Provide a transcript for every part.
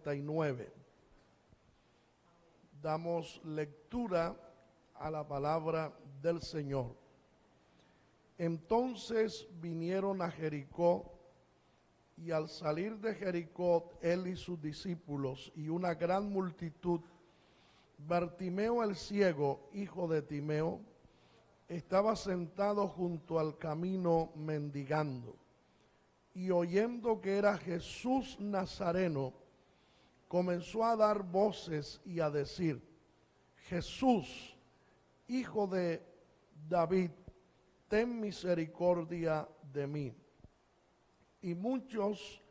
49. Damos lectura a la palabra del Señor. Entonces vinieron a Jericó, y al salir de Jericó, él y sus discípulos y una gran multitud, Bartimeo el ciego, hijo de Timeo, estaba sentado junto al camino mendigando. Y oyendo que era Jesús Nazareno, comenzó a dar voces y a decir: Jesús, hijo de David, ten misericordia de mí. Y muchos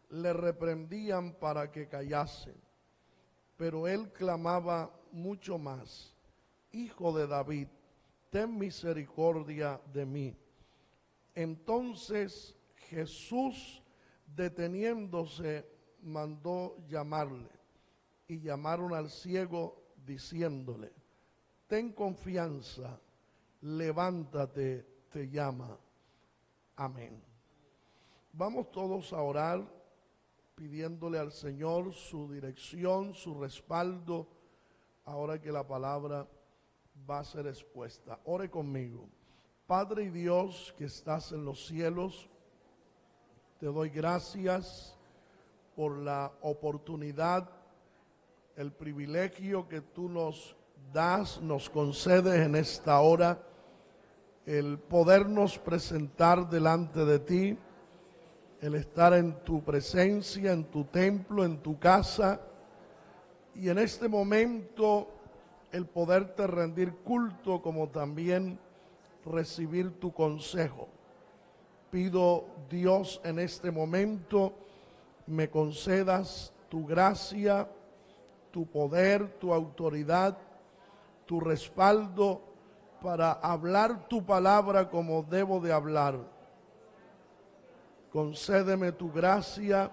le reprendían para que callase, pero él clamaba mucho más: Hijo de David, ten misericordia de mí. Entonces Jesús, deteniéndose, mandó llamarle, y llamaron al ciego diciéndole: ten confianza, levántate, te llama. Amén. Vamos todos a orar pidiéndole al Señor su dirección, su respaldo, ahora que la palabra va a ser expuesta. Ore conmigo. Padre y Dios que estás en los cielos, te doy gracias por la oportunidad, el privilegio que tú nos das, nos concedes en esta hora, el podernos presentar delante de ti, el estar en tu presencia, en tu templo, en tu casa, y en este momento el poderte rendir culto, como también recibir tu consejo. Pido, Dios, en este momento me concedas tu gracia, tu poder, tu autoridad, tu respaldo para hablar tu palabra como debo de hablar. Concédeme tu gracia,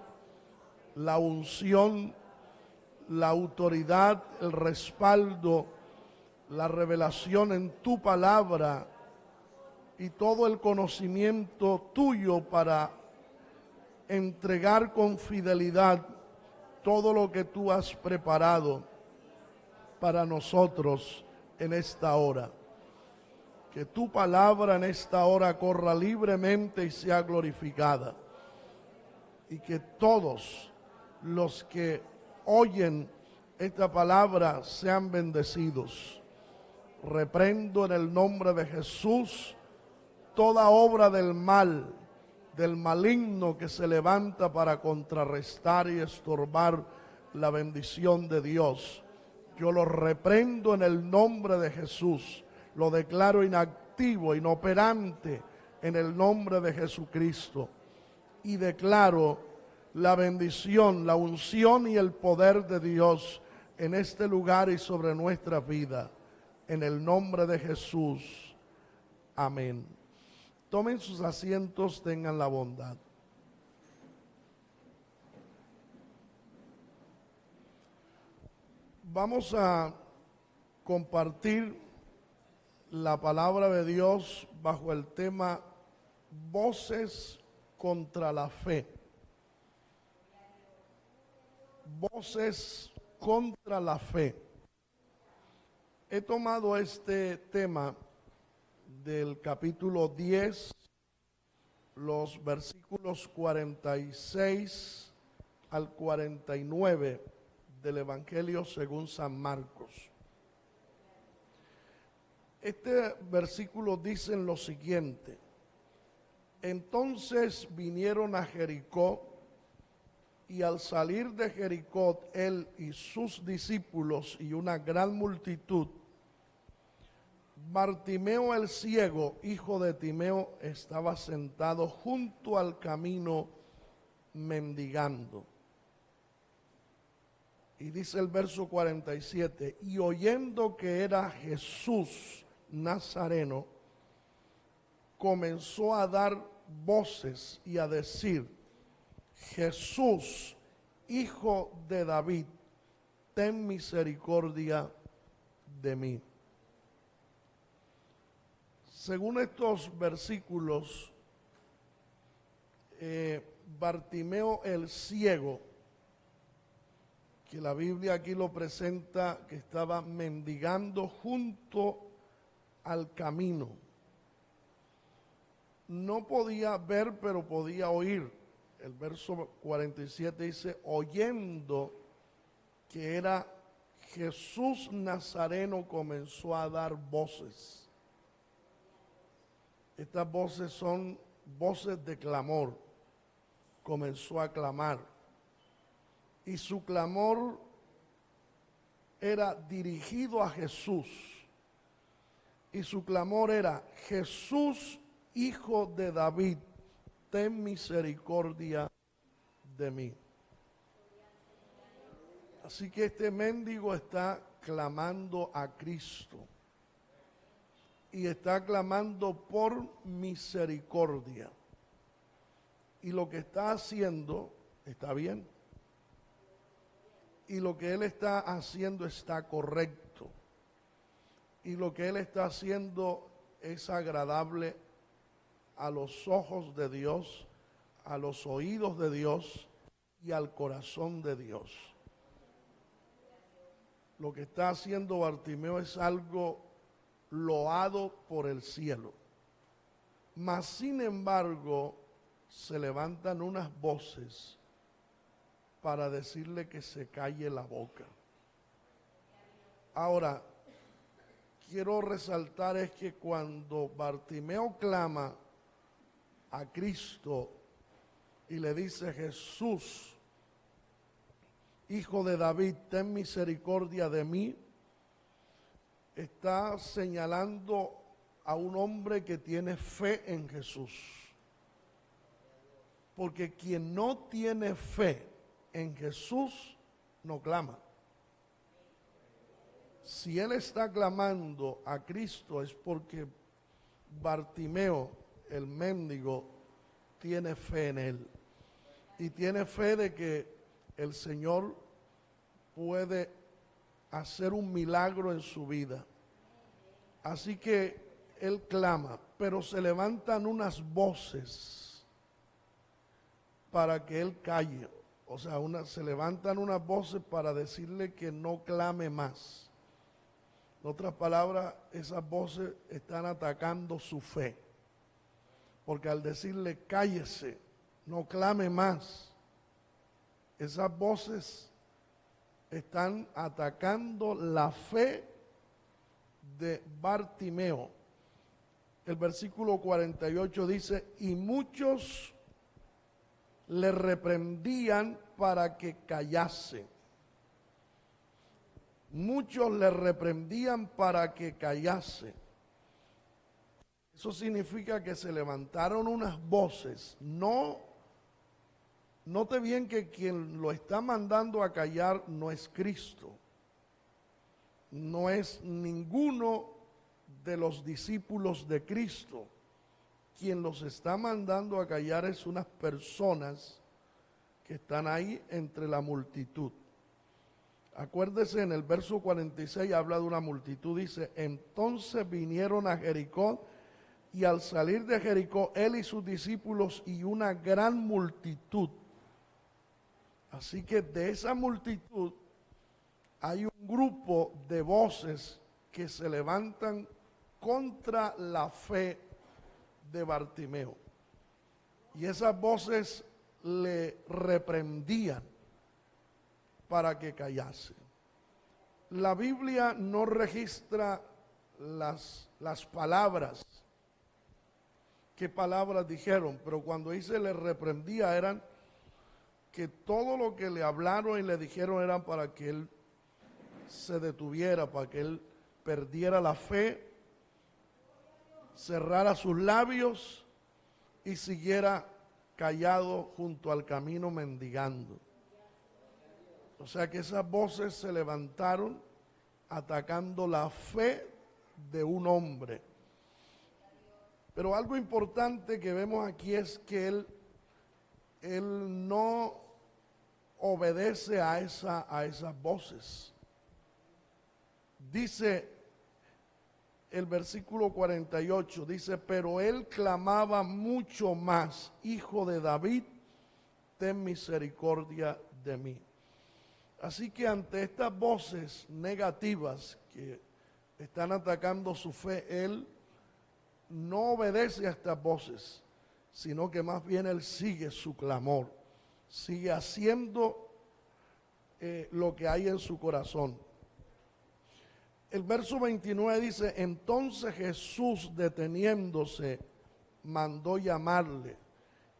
la unción, la autoridad, el respaldo, la revelación en tu palabra y todo el conocimiento tuyo para entregar con fidelidad todo lo que tú has preparado para nosotros en esta hora. Que tu palabra en esta hora corra libremente y sea glorificada. Y que todos los que oyen esta palabra sean bendecidos. Reprendo en el nombre de Jesús toda obra del mal, del maligno que se levanta para contrarrestar y estorbar la bendición de Dios. Yo lo reprendo en el nombre de Jesús. Lo declaro inactivo, inoperante en el nombre de Jesucristo. Y declaro la bendición, la unción y el poder de Dios en este lugar y sobre nuestra vida. En el nombre de Jesús. Amén. Tomen sus asientos, tengan la bondad. Vamos a compartir la palabra de Dios bajo el tema Voces contra la fe. Voces contra la fe. He tomado este tema del capítulo 10, los versículos 46 al 49 del Evangelio según San Marcos. Este versículo dice lo siguiente: entonces vinieron a Jericó, y al salir de Jericó, él y sus discípulos y una gran multitud, Bartimeo el ciego, hijo de Timeo, estaba sentado junto al camino mendigando. Y dice el verso 47, y oyendo que era Jesús Nazareno, comenzó a dar voces y a decir: Jesús, hijo de David, ten misericordia de mí. Según estos versículos, Bartimeo el ciego que la Biblia aquí lo presenta, que estaba mendigando junto al camino. No podía ver, pero podía oír. El verso 47 dice, oyendo que era Jesús Nazareno, comenzó a dar voces. Estas voces son voces de clamor. Comenzó a clamar. Y su clamor era dirigido a Jesús. Y su clamor era, Jesús, Hijo de David, ten misericordia de mí. Así que este mendigo está clamando a Cristo. Y está clamando por misericordia. Y lo que está haciendo está bien. Y lo que él está haciendo está correcto. Y lo que él está haciendo es agradable a los ojos de Dios, a los oídos de Dios y al corazón de Dios. Lo que está haciendo Bartimeo es algo loado por el cielo. Mas sin embargo, se levantan unas voces para decirle que se calle la boca. Ahora, quiero resaltar es que cuando Bartimeo clama a Cristo y le dice, Jesús, Hijo de David, ten misericordia de mí, está señalando a un hombre que tiene fe en Jesús. Porque quien no tiene fe en Jesús, no clama. Si él está clamando a Cristo es porque Bartimeo, el mendigo, tiene fe en él. Y tiene fe de que el Señor puede hacer un milagro en su vida. Así que él clama, pero se levantan unas voces para que él calle. O sea, se levantan unas voces para decirle que no clame más. En otras palabras, esas voces están atacando su fe. Porque al decirle cállese, no clame más, esas voces están atacando la fe de Bartimeo. El versículo 48 dice, y muchos le reprendían para que callase. Muchos le reprendían para que callase. Eso significa que se levantaron unas voces. Note bien que quien lo está mandando a callar no es Cristo. No es ninguno de los discípulos de Cristo. Quien los está mandando a callar es unas personas que están ahí entre la multitud. Acuérdese, en el verso 46 habla de una multitud, dice, entonces vinieron a Jericó, y al salir de Jericó, él y sus discípulos y una gran multitud. Así que de esa multitud hay un grupo de voces que se levantan contra la fe de Bartimeo. Y esas voces le reprendían para que callase. La Biblia no registra las palabras, qué palabras dijeron, pero cuando dice le reprendía eran que todo lo que le hablaron y le dijeron eran para que él se detuviera, para que él perdiera la fe, cerrara sus labios y siguiera callado junto al camino mendigando. O sea que esas voces se levantaron atacando la fe de un hombre. Pero algo importante que vemos aquí es que él no obedece a esas voces. Dice el versículo 48, dice, pero él clamaba mucho más, Hijo de David, ten misericordia de mí. Así que ante estas voces negativas que están atacando su fe, él no obedece a estas voces, sino que más bien él sigue su clamor, sigue haciendo lo que hay en su corazón. El verso 29 dice: entonces Jesús, deteniéndose, mandó llamarle,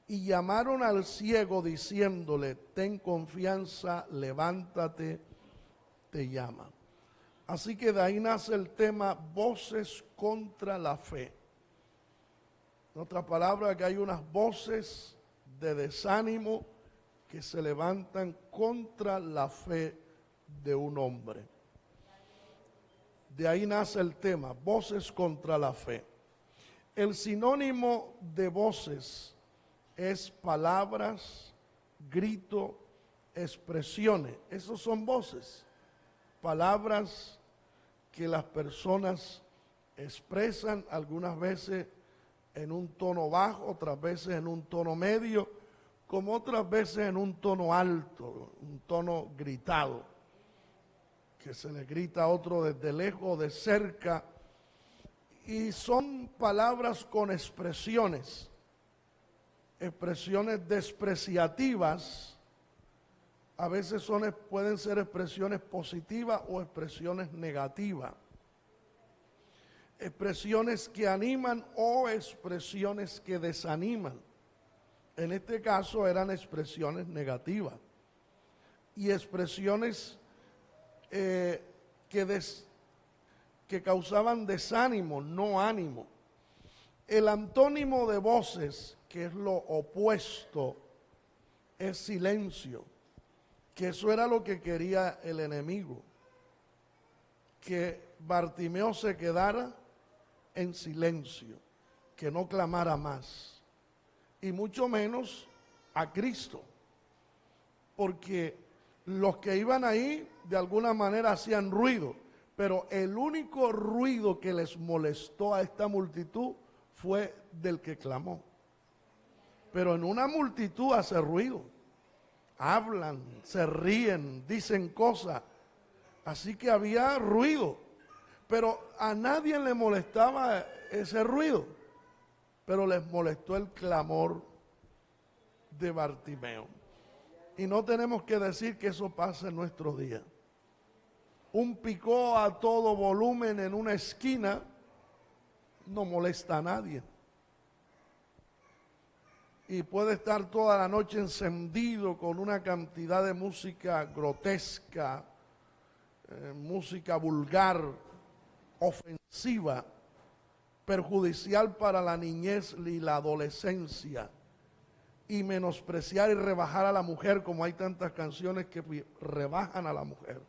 y llamaron al ciego diciéndole: ten confianza, levántate, te llama. Así que de ahí nace el tema voces contra la fe. En otras palabras, que hay unas voces de desánimo que se levantan contra la fe de un hombre. De ahí nace el tema, voces contra la fe. El sinónimo de voces es palabras, grito, expresiones. Esos son voces, palabras que las personas expresan, algunas veces en un tono bajo, otras veces en un tono medio, como otras veces en un tono alto, un tono gritado, que se le grita a otro desde lejos o de cerca, y son palabras con expresiones despreciativas. A veces pueden ser expresiones positivas o expresiones negativas, expresiones que animan o expresiones que desaniman. En este caso eran expresiones negativas y expresiones que causaban desánimo, no ánimo. El antónimo de voces, que es lo opuesto, es silencio, que eso era lo que quería el enemigo, que Bartimeo se quedara en silencio, que no clamara más, y mucho menos a Cristo, porque los que iban ahí de alguna manera hacían ruido, pero el único ruido que les molestó a esta multitud fue del que clamó. Pero en una multitud hace ruido, hablan, se ríen, dicen cosas, así que había ruido, pero a nadie le molestaba ese ruido, pero les molestó el clamor de Bartimeo. Y no tenemos que decir que eso pasa en nuestros días. Un picó a todo volumen en una esquina no molesta a nadie. Y puede estar toda la noche encendido con una cantidad de música grotesca, música vulgar, ofensiva, perjudicial para la niñez y la adolescencia, y menospreciar y rebajar a la mujer, como hay tantas canciones que rebajan a la mujer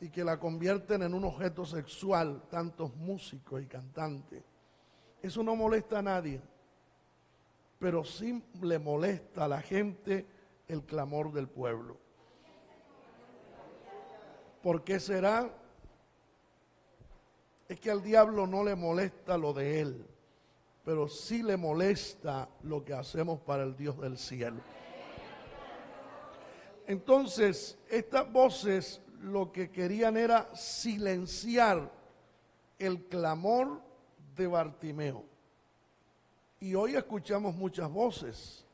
y que la convierten en un objeto sexual, tantos músicos y cantantes. Eso no molesta a nadie, pero sí le molesta a la gente el clamor del pueblo. ¿Por qué será? Es que al diablo no le molesta lo de él, pero sí le molesta lo que hacemos para el Dios del cielo. Entonces, estas voces lo que querían era silenciar el clamor de Bartimeo. Y hoy escuchamos muchas voces,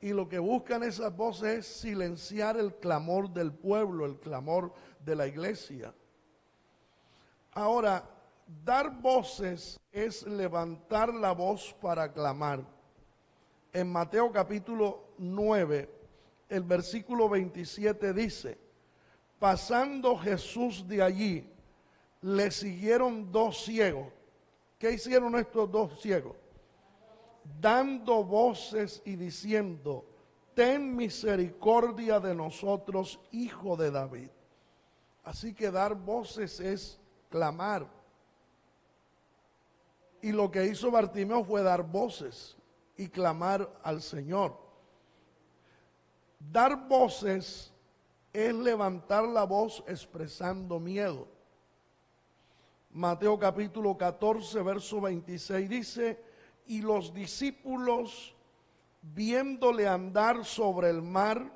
y lo que buscan esas voces es silenciar el clamor del pueblo, el clamor de la iglesia. Ahora, dar voces es levantar la voz para clamar. En Mateo capítulo 9, el versículo 27 dice: pasando Jesús de allí, le siguieron dos ciegos. ¿Qué hicieron estos dos ciegos? Dando voces y diciendo: ten misericordia de nosotros, hijo de David. Así que dar voces es clamar. Y lo que hizo Bartimeo fue dar voces y clamar al Señor. Dar voces es levantar la voz expresando miedo. Mateo capítulo 14, verso 26 dice: y los discípulos, viéndole andar sobre el mar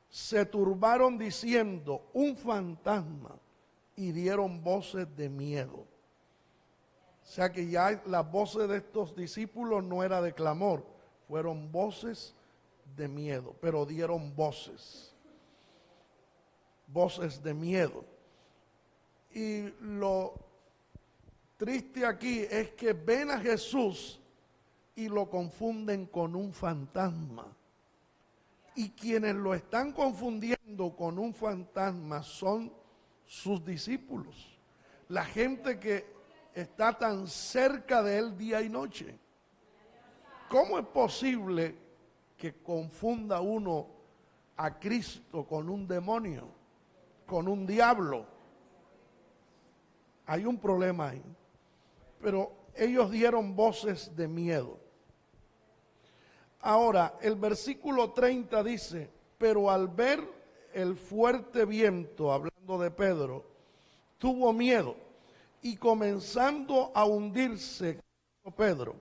se turbaron diciendo, un fantasma, y dieron voces de miedo. O sea que ya las voces de estos discípulos no era de clamor, fueron voces de miedo, pero dieron voces de miedo. Y lo triste aquí es que ven a Jesús y lo confunden con un fantasma. Y quienes lo están confundiendo con un fantasma son sus discípulos, la gente que está tan cerca de él día y noche. ¿Cómo es posible que confunda uno a Cristo con un demonio, con un diablo? Hay un problema ahí. Pero ellos dieron voces de miedo. Ahora, el versículo 30 dice, pero al ver el fuerte viento, hablando de Pedro, tuvo miedo y comenzando a hundirse, Pedro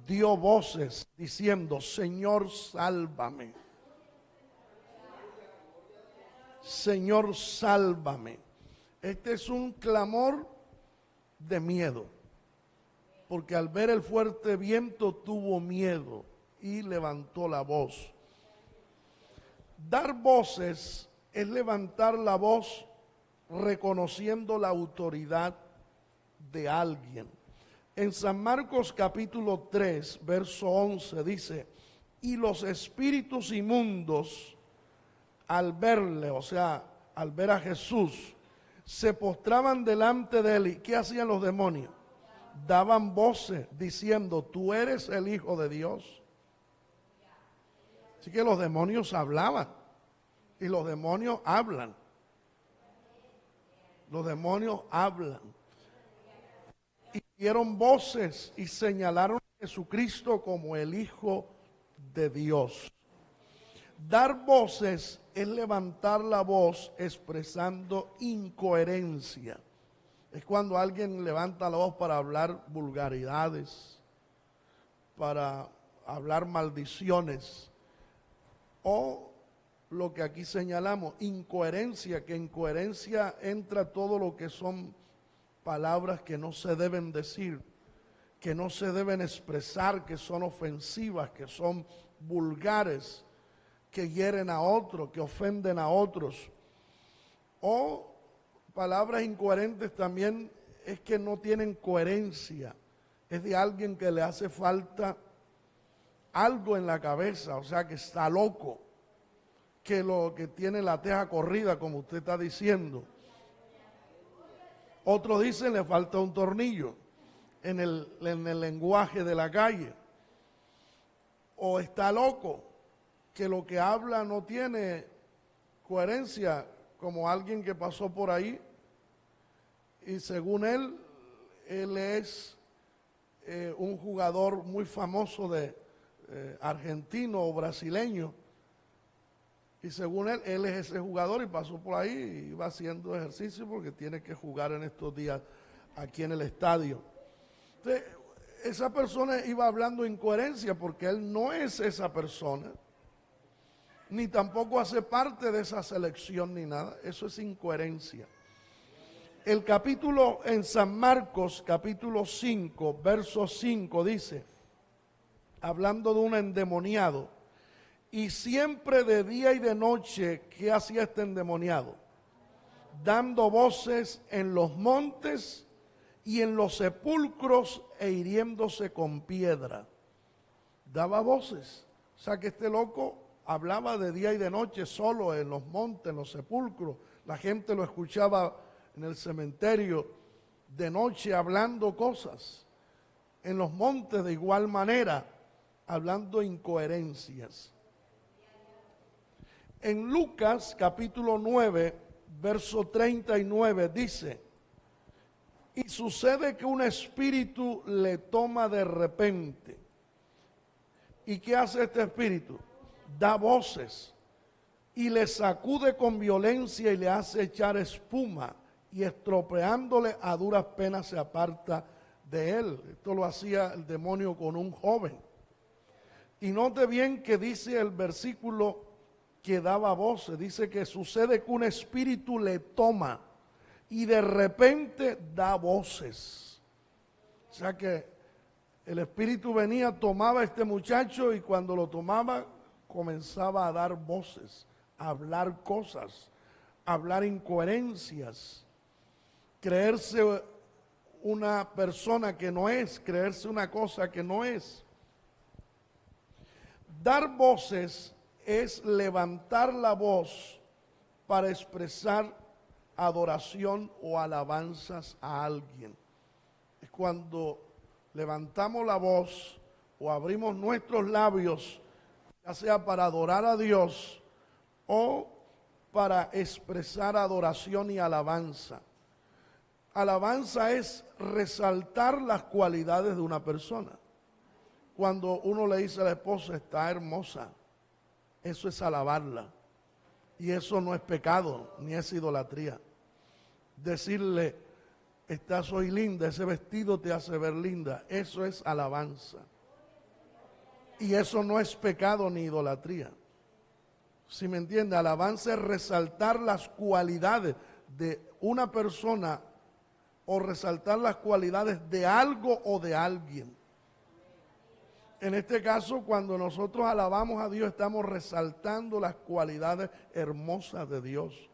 dio voces diciendo, Señor, sálvame. Señor, sálvame. Este es un clamor de miedo, porque al ver el fuerte viento tuvo miedo y levantó la voz. Dar voces es levantar la voz reconociendo la autoridad de alguien. En San Marcos capítulo 3, verso 11 dice, y los espíritus inmundos al verle, o sea, al ver a Jesús, se postraban delante de él. ¿Y qué hacían los demonios? Daban voces diciendo, tú eres el Hijo de Dios. Así que los demonios hablaban y los demonios hablan. Los demonios hablan. Y dieron voces y señalaron a Jesucristo como el Hijo de Dios. Dar voces es levantar la voz expresando incoherencia. Es cuando alguien levanta la voz para hablar vulgaridades, para hablar maldiciones, o lo que aquí señalamos, incoherencia, que en coherencia entra todo lo que son palabras que no se deben decir, que no se deben expresar, que son ofensivas, que son vulgares, que hieren a otros, que ofenden a otros. O palabras incoherentes también es que no tienen coherencia, es de alguien que le hace falta algo en la cabeza, o sea que está loco, que lo que tiene la teja corrida, como usted está diciendo. Otros dicen le falta un tornillo en el lenguaje de la calle. O está loco, que lo que habla no tiene coherencia, como alguien que pasó por ahí y según él es un jugador muy famoso de argentino o brasileño, y según él es ese jugador y pasó por ahí y va haciendo ejercicio porque tiene que jugar en estos días aquí en el estadio. Entonces, esa persona iba hablando incoherencia porque él no es esa persona, ni tampoco hace parte de esa selección ni nada. Eso es incoherencia. El capítulo en San Marcos, capítulo 5, verso 5 dice, hablando de un endemoniado, y siempre de día y de noche, ¿qué hacía este endemoniado? Dando voces en los montes y en los sepulcros e hiriéndose con piedra. Daba voces. O sea que este loco hablaba de día y de noche solo en los montes, en los sepulcros. La gente lo escuchaba en el cementerio de noche hablando cosas. En los montes de igual manera, hablando incoherencias. En Lucas capítulo 9, verso 39 dice, y sucede que un espíritu le toma de repente. ¿Y qué hace este espíritu? Da voces y le sacude con violencia y le hace echar espuma, y estropeándole a duras penas se aparta de él. Esto lo hacía el demonio con un joven. Y note bien que dice el versículo que daba voces. Dice que sucede que un espíritu le toma y de repente da voces. O sea que el espíritu venía, tomaba a este muchacho y cuando lo tomaba comenzaba a dar voces, a hablar cosas, a hablar incoherencias, creerse una persona que no es, creerse una cosa que no es. Dar voces es levantar la voz para expresar adoración o alabanzas a alguien. Es cuando levantamos la voz o abrimos nuestros labios, ya sea para adorar a Dios o para expresar adoración y alabanza. Alabanza es resaltar las cualidades de una persona. Cuando uno le dice a la esposa, está hermosa, eso es alabarla. Y eso no es pecado, ni es idolatría. Decirle, estás hoy linda, ese vestido te hace ver linda, eso es alabanza. Y eso no es pecado ni idolatría. ¿Sí me entiende? Alabanza es resaltar las cualidades de una persona o resaltar las cualidades de algo o de alguien. En este caso, cuando nosotros alabamos a Dios, estamos resaltando las cualidades hermosas de Dios.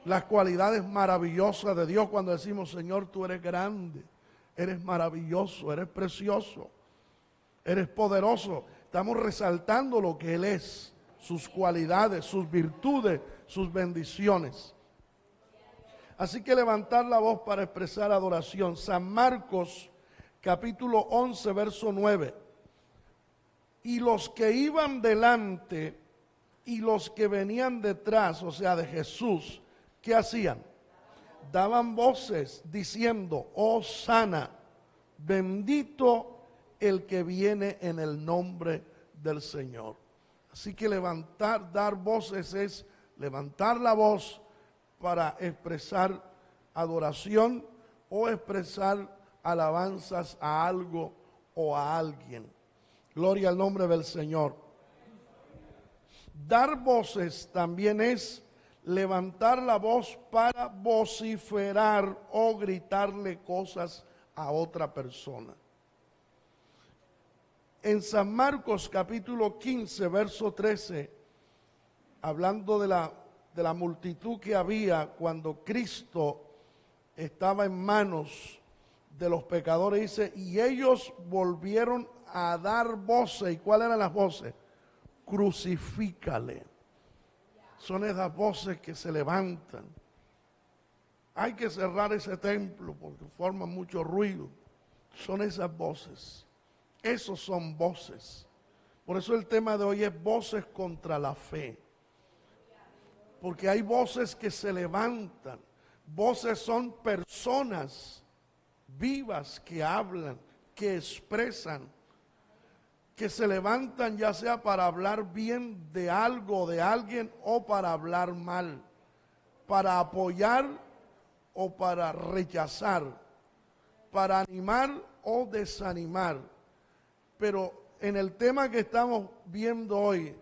Las cualidades maravillosas de Dios cuando decimos, Señor, tú eres grande, eres maravilloso, eres precioso, eres poderoso. Estamos resaltando lo que Él es, sus cualidades, sus virtudes, sus bendiciones. Así que levantar la voz para expresar adoración. San Marcos, capítulo 11, verso 9. Y los que iban delante y los que venían detrás, o sea, de Jesús, ¿qué hacían? Daban voces diciendo, oh sana, bendito el que viene en el nombre del Señor. Así que dar voces es levantar la voz para expresar adoración o expresar alabanzas a algo o a alguien. Gloria al nombre del Señor. Dar voces también es levantar la voz para vociferar o gritarle cosas a otra persona. En San Marcos capítulo 15, verso 13, hablando de la multitud que había cuando Cristo estaba en manos de los pecadores, dice, y ellos volvieron a dar voces. ¿Y cuáles eran las voces? Crucifícale. Son esas voces que se levantan. Hay que cerrar ese templo porque forman mucho ruido. Son esas voces. Esos son voces. Por eso el tema de hoy es voces contra la fe. Porque hay voces que se levantan. Voces son personas vivas que hablan, que expresan, que se levantan ya sea para hablar bien de algo o de alguien o para hablar mal, para apoyar o para rechazar, para animar o desanimar. Pero en el tema que estamos viendo hoy,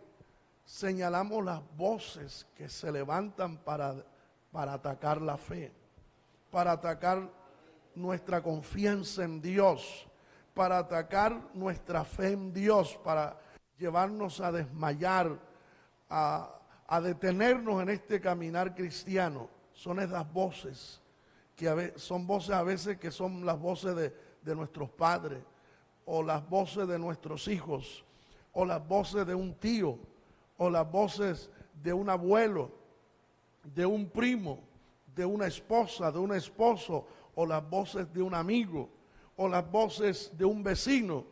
señalamos las voces que se levantan para atacar la fe, para atacar nuestra confianza en Dios, para atacar nuestra fe en Dios, para llevarnos a desmayar, a detenernos en este caminar cristiano. Son esas voces, que son voces a veces que son las voces de nuestros padres, o las voces de nuestros hijos, o las voces de un tío, o las voces de un abuelo, de un primo, de una esposa, de un esposo, o las voces de un amigo, o las voces de un vecino.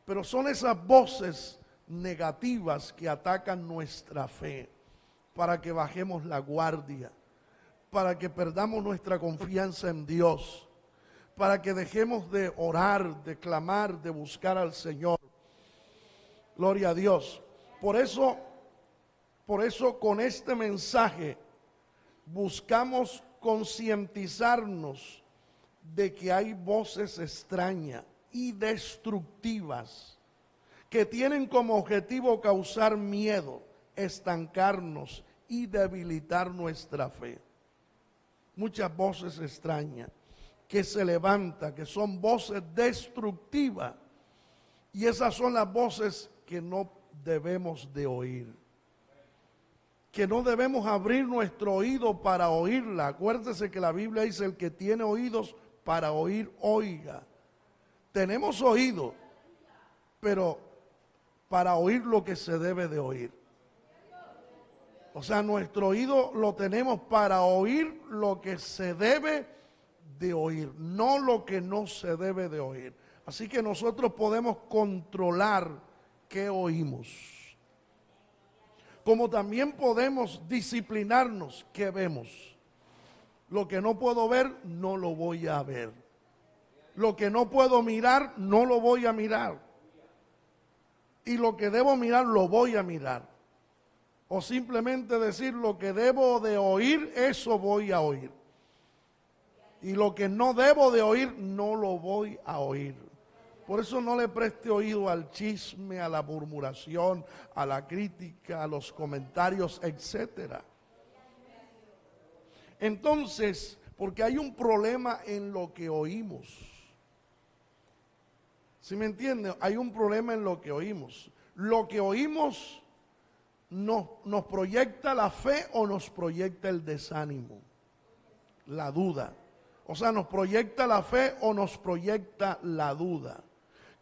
Pero son esas voces negativas que atacan nuestra fe, para que bajemos la guardia, para que perdamos nuestra confianza en Dios, para que dejemos de orar, de clamar, de buscar al Señor. Gloria a Dios. Por eso con este mensaje buscamos concientizarnos de que hay voces extrañas y destructivas que tienen como objetivo causar miedo, estancarnos y debilitar nuestra fe. Muchas voces extrañas que se levantan, que son voces destructivas, y esas son las voces que no debemos de oír, que no debemos abrir nuestro oído para oírla. Acuérdese que la Biblia dice: el que tiene oídos para oír, oiga. Tenemos oído, pero para oír lo que se debe de oír. O sea, nuestro oído lo tenemos para oír lo que se debe de oír, no lo que no se debe de oír. Así que nosotros podemos controlar qué oímos. Como también podemos disciplinarnos qué vemos. Lo que no puedo ver, no lo voy a ver. Lo que no puedo mirar, no lo voy a mirar. Y lo que debo mirar, lo voy a mirar. O simplemente decir: lo que debo de oír, eso voy a oír. Y lo que no debo de oír, no lo voy a oír. Por eso no le preste oído al chisme, a la murmuración, a la crítica, a los comentarios, etcétera. Entonces, porque hay un problema en lo que oímos. ¿Sí me entiende? Hay un problema en lo que oímos. Lo que oímos nos proyecta la fe o nos proyecta el desánimo, la duda. O sea, nos proyecta la fe o nos proyecta la duda.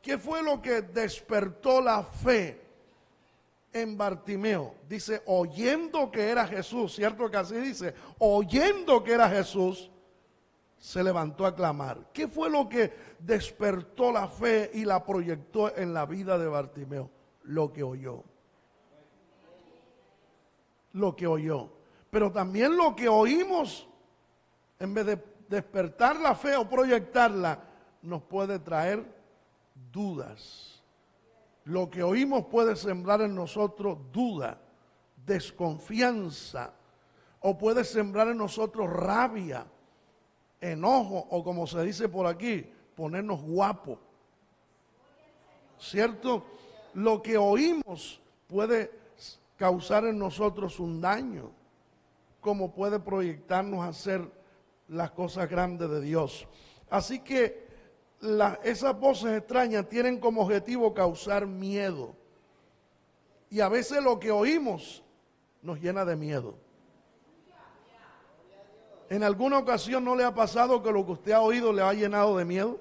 ¿Qué fue lo que despertó la fe en Bartimeo? Dice: oyendo que era Jesús. ¿Cierto que así dice? Oyendo que era Jesús, se levantó a clamar. ¿Qué fue lo que despertó la fe y la proyectó en la vida de Bartimeo? Lo que oyó. Lo que oyó. Pero también lo que oímos, en vez de despertar la fe o proyectarla, nos puede traer dudas. Lo que oímos puede sembrar en nosotros duda, desconfianza, o puede sembrar en nosotros rabia, enojo, o como se dice por aquí, ponernos guapos. ¿Cierto? Lo que oímos puede causar en nosotros un daño, como puede proyectarnos a hacer las cosas grandes de Dios. Así que esas voces extrañas tienen como objetivo causar miedo. Y a veces lo que oímos nos llena de miedo. ¿En alguna ocasión no le ha pasado que lo que usted ha oído le ha llenado de miedo?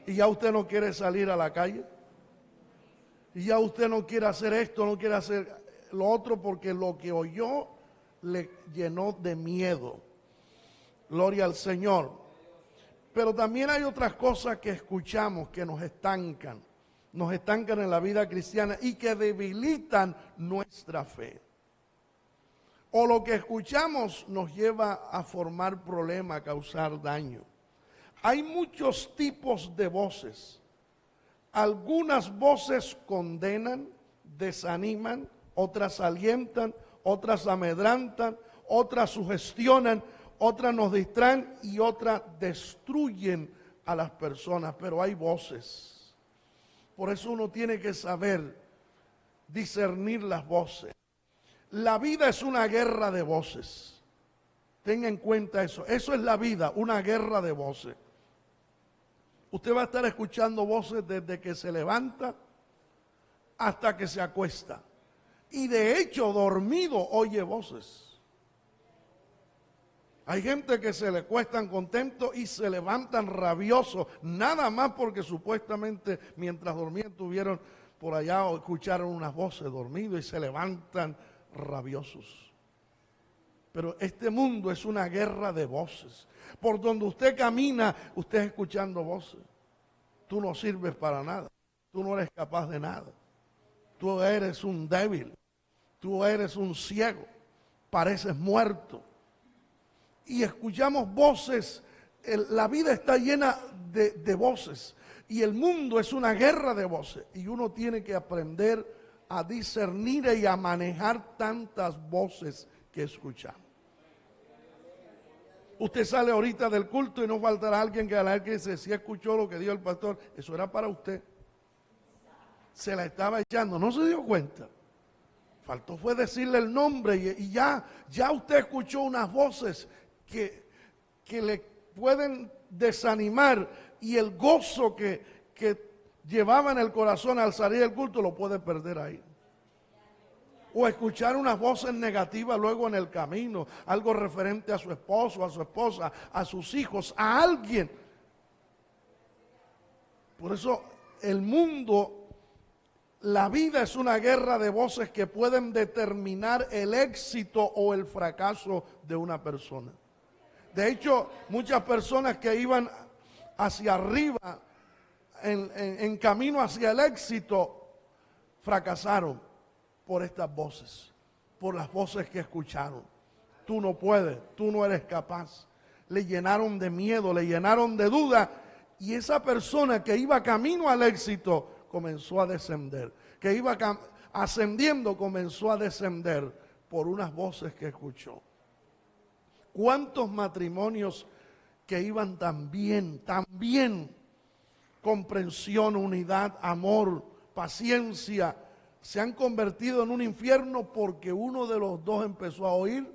Y ya usted no quiere salir a la calle. Y ya usted no quiere hacer esto, no quiere hacer lo otro, porque lo que oyó le llenó de miedo. Gloria al Señor. Pero también hay otras cosas que escuchamos que nos estancan en la vida cristiana y que debilitan nuestra fe. O lo que escuchamos nos lleva a formar problemas, a causar daño. Hay muchos tipos de voces. Algunas voces condenan, desaniman, otras alientan, otras amedrantan, otras sugestionan, otras nos distraen y otras destruyen a las personas. Pero hay voces. Por eso uno tiene que saber discernir las voces. La vida es una guerra de voces. Tenga en cuenta eso. Eso es la vida, una guerra de voces. Usted va a estar escuchando voces desde que se levanta hasta que se acuesta. Y de hecho, dormido oye voces. Hay gente que se le cuestan contentos y se levantan rabiosos, nada más porque supuestamente mientras dormían tuvieron por allá o escucharon unas voces dormidos y se levantan rabiosos. Pero este mundo es una guerra de voces. Por donde usted camina, usted escuchando voces. Tú no sirves para nada. Tú no eres capaz de nada. Tú eres un débil. Tú eres un ciego. Pareces muerto. Y escuchamos voces. La vida está llena de voces. Y el mundo es una guerra de voces. Y uno tiene que aprender a discernir y a manejar tantas voces que escuchamos. Usted sale ahorita del culto y no faltará alguien que a la vez que dice: si escuchó lo que dijo el pastor, eso era para usted. Se la estaba echando, no se dio cuenta. Faltó fue decirle el nombre y ya usted escuchó unas voces que le pueden desanimar, y el gozo que llevaba en el corazón al salir del culto lo puede perder ahí. O escuchar unas voces negativas luego en el camino, algo referente a su esposo, a su esposa, a sus hijos, a alguien. Por eso el mundo, la vida es una guerra de voces que pueden determinar el éxito o el fracaso de una persona. De hecho, muchas personas que iban hacia arriba, en camino hacia el éxito, fracasaron por estas voces, por las voces que escucharon. Tú no puedes, tú no eres capaz. Le llenaron de miedo, le llenaron de duda, y esa persona que iba camino al éxito comenzó a descender, que iba ascendiendo comenzó a descender por unas voces que escuchó. ¿Cuántos matrimonios que iban tan bien, comprensión, unidad, amor, paciencia, se han convertido en un infierno porque uno de los dos empezó a oír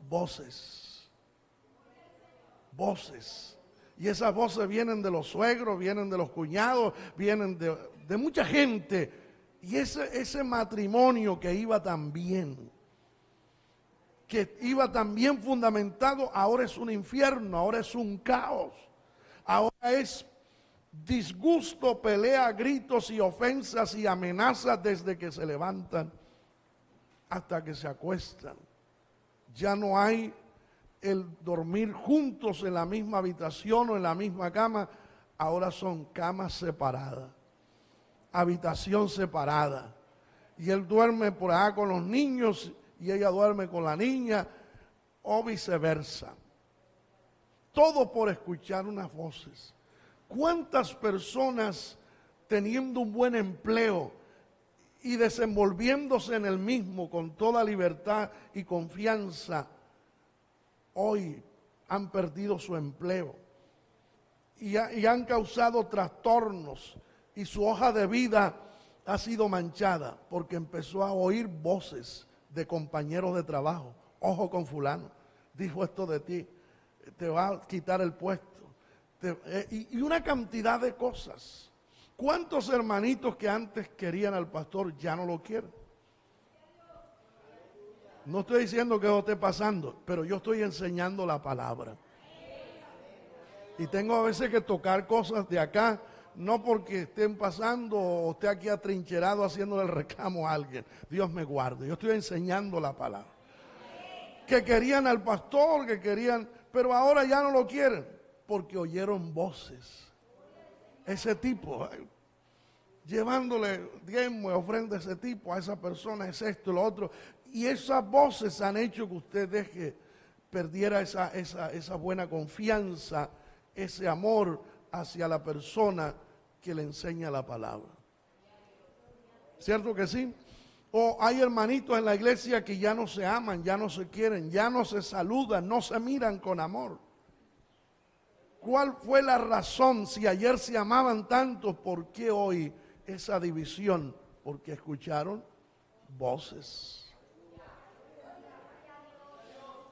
voces? Y esas voces vienen de los suegros, vienen de los cuñados, vienen de mucha gente. Y ese matrimonio que iba tan bien, que iba tan bien fundamentado, ahora es un infierno, ahora es un caos. Ahora es disgusto, pelea, gritos y ofensas y amenazas desde que se levantan hasta que se acuestan. Ya no hay el dormir juntos en la misma habitación o en la misma cama. Ahora son camas separadas, habitación separada, y él duerme por allá con los niños y ella duerme con la niña, o viceversa. Todo por escuchar unas voces. ¿Cuántas personas teniendo un buen empleo y desenvolviéndose en el mismo con toda libertad y confianza, hoy han perdido su empleo y han causado trastornos, y su hoja de vida ha sido manchada porque empezó a oír voces de compañeros de trabajo? Ojo con fulano, dijo esto de ti, te va a quitar el puesto, y una cantidad de cosas. ¿Cuántos hermanitos que antes querían al pastor ya no lo quieren? No estoy diciendo que eso esté pasando, pero yo estoy enseñando la palabra. Y tengo a veces que tocar cosas de acá, no porque estén pasando o esté aquí atrincherado haciéndole el reclamo a alguien. Dios me guarde, yo estoy enseñando la palabra. Que querían al pastor, que querían, pero ahora ya no lo quieren, porque oyeron voces. Ese tipo, llevándole diezmo y ofrenda a ese tipo, a esa persona, es esto y lo otro. Y esas voces han hecho que usted perdiera esa buena confianza, ese amor hacia la persona que le enseña la palabra. ¿Cierto que sí? O hay hermanitos en la iglesia que ya no se aman, ya no se quieren, ya no se saludan, no se miran con amor. ¿Cuál fue la razón? Si ayer se amaban tanto, ¿por qué hoy esa división? Porque escucharon voces.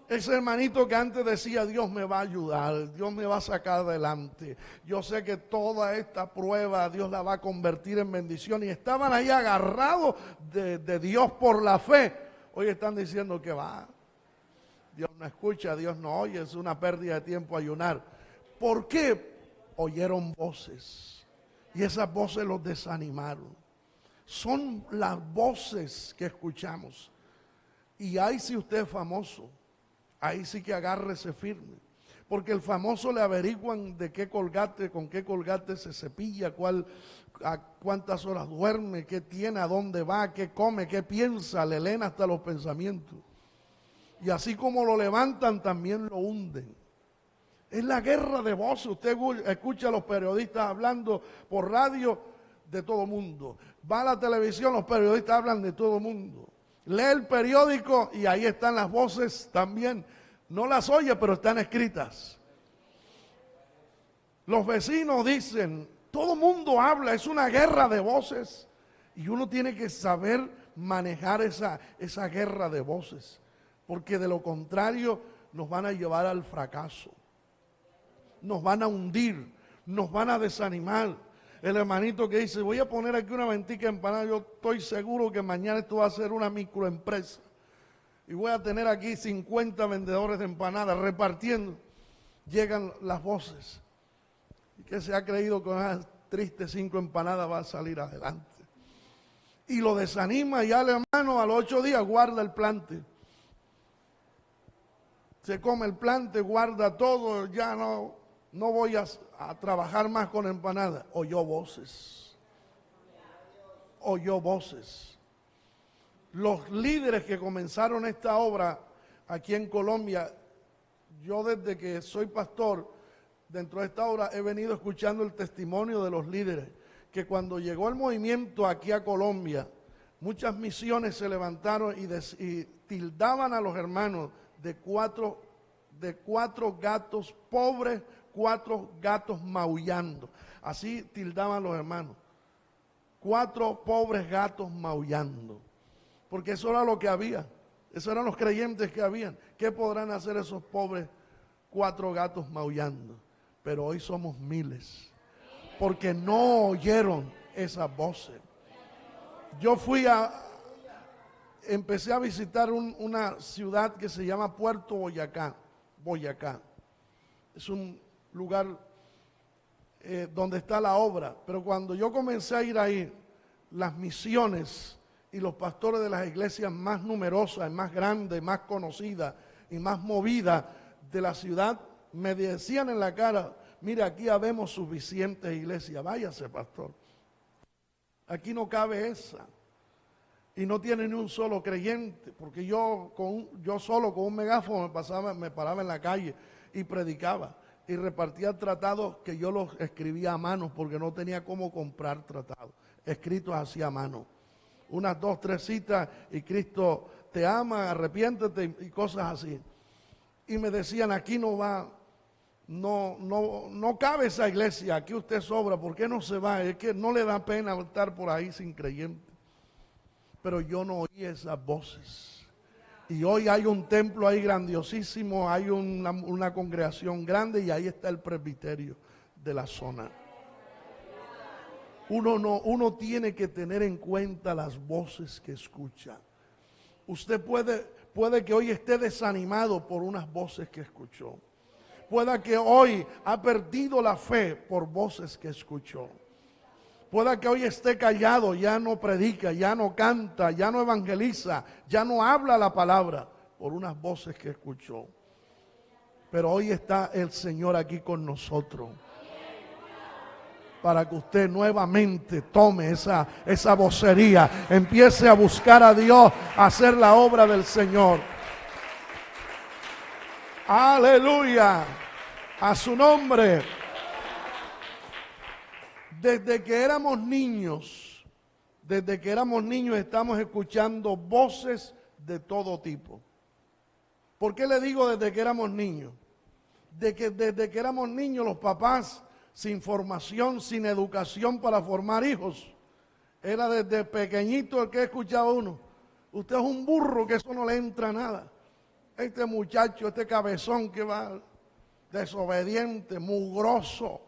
Ese hermanito que antes decía, Dios me va a ayudar, Dios me va a sacar adelante, yo sé que toda esta prueba Dios la va a convertir en bendición, y estaban ahí agarrados de Dios por la fe, hoy están diciendo que va, Dios no escucha, Dios no oye, es una pérdida de tiempo ayunar. ¿Por qué? Oyeron voces, y esas voces los desanimaron. Son las voces que escuchamos, y ahí si usted es famoso, ahí sí que agárrese firme, porque el famoso le averiguan de qué colgate, con qué colgate se cepilla, a cuántas horas duerme, qué tiene, a dónde va, qué come, qué piensa, le leen hasta los pensamientos. Y así como lo levantan, también lo hunden. Es la guerra de voces. Usted escucha a los periodistas hablando por radio de todo mundo. Va a la televisión, los periodistas hablan de todo mundo. Lee el periódico y ahí están las voces también. No las oye, pero están escritas. Los vecinos dicen, todo mundo habla, es una guerra de voces. Y uno tiene que saber manejar esa guerra de voces, porque de lo contrario nos van a llevar al fracaso, nos van a hundir, nos van a desanimar. El hermanito que dice, voy a poner aquí una ventica empanada, yo estoy seguro que mañana esto va a ser una microempresa y voy a tener aquí 50 vendedores de empanadas repartiendo. Llegan las voces, y que se ha creído que unas tristes 5 empanadas va a salir adelante. Y lo desanima, y al hermano a los 8 días guarda el plante. Se come el plante, guarda todo, ya no voy a trabajar más con empanadas. Oyó voces. Los líderes que comenzaron esta obra aquí en Colombia, yo desde que soy pastor, dentro de esta obra he venido escuchando el testimonio de los líderes, que cuando llegó el movimiento aquí a Colombia, muchas misiones se levantaron y tildaban a los hermanos de cuatro gatos pobres, 4 gatos maullando. Así tildaban los hermanos. 4 pobres gatos maullando. Porque eso era lo que había. Esos eran los creyentes que habían. ¿Qué podrán hacer esos pobres 4 gatos maullando? Pero hoy somos miles. Porque no oyeron esas voces. Yo empecé a visitar una ciudad que se llama Puerto Boyacá. Es un lugar donde está la obra. Pero cuando yo comencé a ir ahí, las misiones y los pastores de las iglesias más numerosas, más grandes, más conocidas y más movidas de la ciudad, me decían en la cara, mire, aquí habemos suficientes iglesias, váyase pastor, aquí no cabe esa, y no tiene ni un solo creyente, porque yo solo con un megáfono me paraba en la calle y predicaba, y repartía tratados que yo los escribía a mano, porque no tenía cómo comprar tratados, escritos así a mano, unas 2, 3 citas, y Cristo te ama, arrepiéntete, y cosas así, y me decían, aquí no va, no cabe esa iglesia, aquí usted sobra, ¿por qué no se va? Es que no le da pena estar por ahí sin creyente. Pero yo no oí esas voces. Y hoy hay un templo ahí grandiosísimo, hay una congregación grande y ahí está el presbiterio de la zona. Uno tiene que tener en cuenta las voces que escucha. Usted puede que hoy esté desanimado por unas voces que escuchó. Pueda que hoy ha perdido la fe por voces que escuchó. Pueda que hoy esté callado, ya no predica, ya no canta, ya no evangeliza, ya no habla la palabra por unas voces que escuchó. Pero hoy está el Señor aquí con nosotros para que usted nuevamente tome esa vocería, empiece a buscar a Dios, a hacer la obra del Señor. Aleluya, a su nombre. Desde que éramos niños estamos escuchando voces de todo tipo. ¿Por qué le digo desde que éramos niños? Desde que éramos niños los papás sin formación, sin educación para formar hijos. Era desde pequeñito el que escuchaba uno. Usted es un burro, que eso no le entra nada. Este muchacho, este cabezón que va desobediente, mugroso.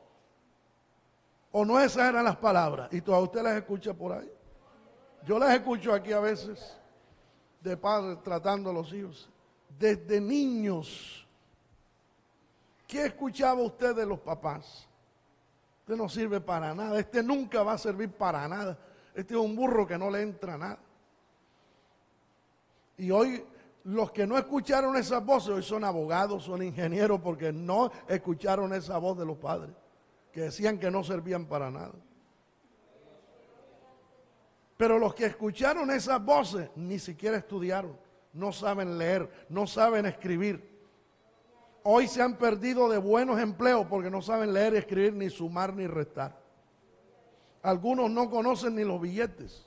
O no, esas eran las palabras. Y todavía usted las escucha por ahí. Yo las escucho aquí a veces de padres tratando a los hijos. Desde niños, ¿qué escuchaba usted de los papás? Este no sirve para nada. Este nunca va a servir para nada. Este es un burro que no le entra nada. Y hoy los que no escucharon esas voces hoy son abogados, son ingenieros, porque no escucharon esa voz de los padres, que decían que no servían para nada. Pero los que escucharon esas voces ni siquiera estudiaron, no saben leer, no saben escribir. Hoy se han perdido de buenos empleos porque no saben leer y escribir, ni sumar ni restar. Algunos no conocen ni los billetes,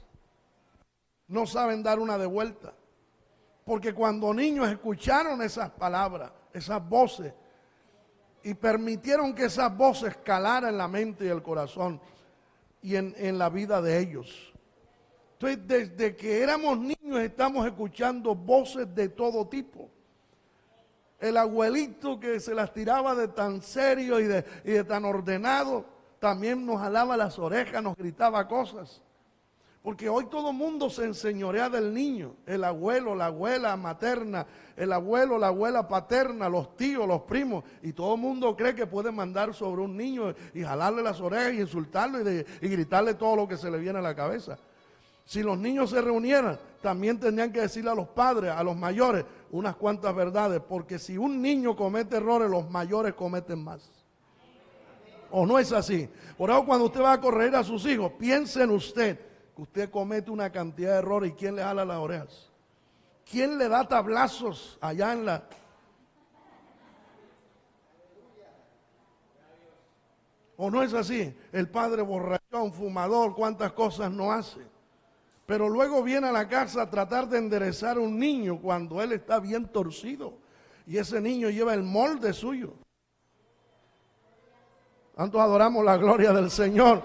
no saben dar una de vuelta. Porque cuando niños escucharon esas palabras, esas voces, y permitieron que esas voces calaran en la mente y el corazón y en la vida de ellos, Entonces, desde que éramos niños estamos escuchando voces de todo tipo. El abuelito que se las tiraba de tan serio y de tan ordenado, también nos jalaba las orejas, nos gritaba cosas. Porque hoy todo el mundo se enseñorea del niño. El abuelo, la abuela materna, el abuelo, la abuela paterna, los tíos, los primos. Y todo el mundo cree que puede mandar sobre un niño y jalarle las orejas y insultarlo y gritarle todo lo que se le viene a la cabeza. Si los niños se reunieran, también tendrían que decirle a los padres, a los mayores, unas cuantas verdades. Porque si un niño comete errores, los mayores cometen más. ¿O no es así? Por eso cuando usted va a corregir a sus hijos, piense en usted, que usted comete una cantidad de errores y ¿quién le jala las orejas? ¿Quién le da tablazos allá en la... ¿O no es así? El padre borrachón, fumador, cuántas cosas no hace. Pero luego viene a la casa a tratar de enderezar a un niño cuando él está bien torcido. Y ese niño lleva el molde suyo. ¿Cuántos adoramos la gloria del Señor?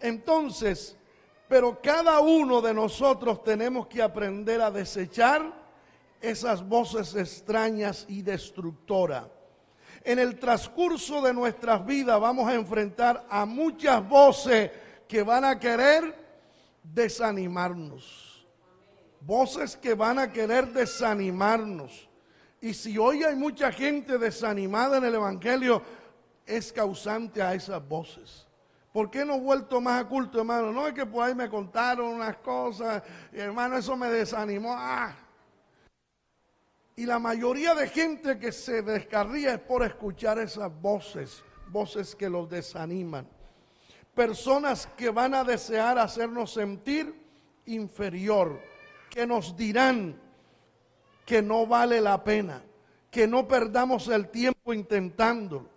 Entonces, pero cada uno de nosotros tenemos que aprender a desechar esas voces extrañas y destructoras. En el transcurso de nuestras vidas vamos a enfrentar a muchas voces que van a querer desanimarnos. Voces que van a querer desanimarnos. Y si hoy hay mucha gente desanimada en el Evangelio, es causante a esas voces. ¿Por qué no he vuelto más a culto, hermano? No, es que por ahí me contaron unas cosas, y hermano, eso me desanimó. Y la mayoría de gente que se descarría es por escuchar esas voces, voces que los desaniman. Personas que van a desear hacernos sentir inferior, que nos dirán que no vale la pena, que no perdamos el tiempo intentándolo,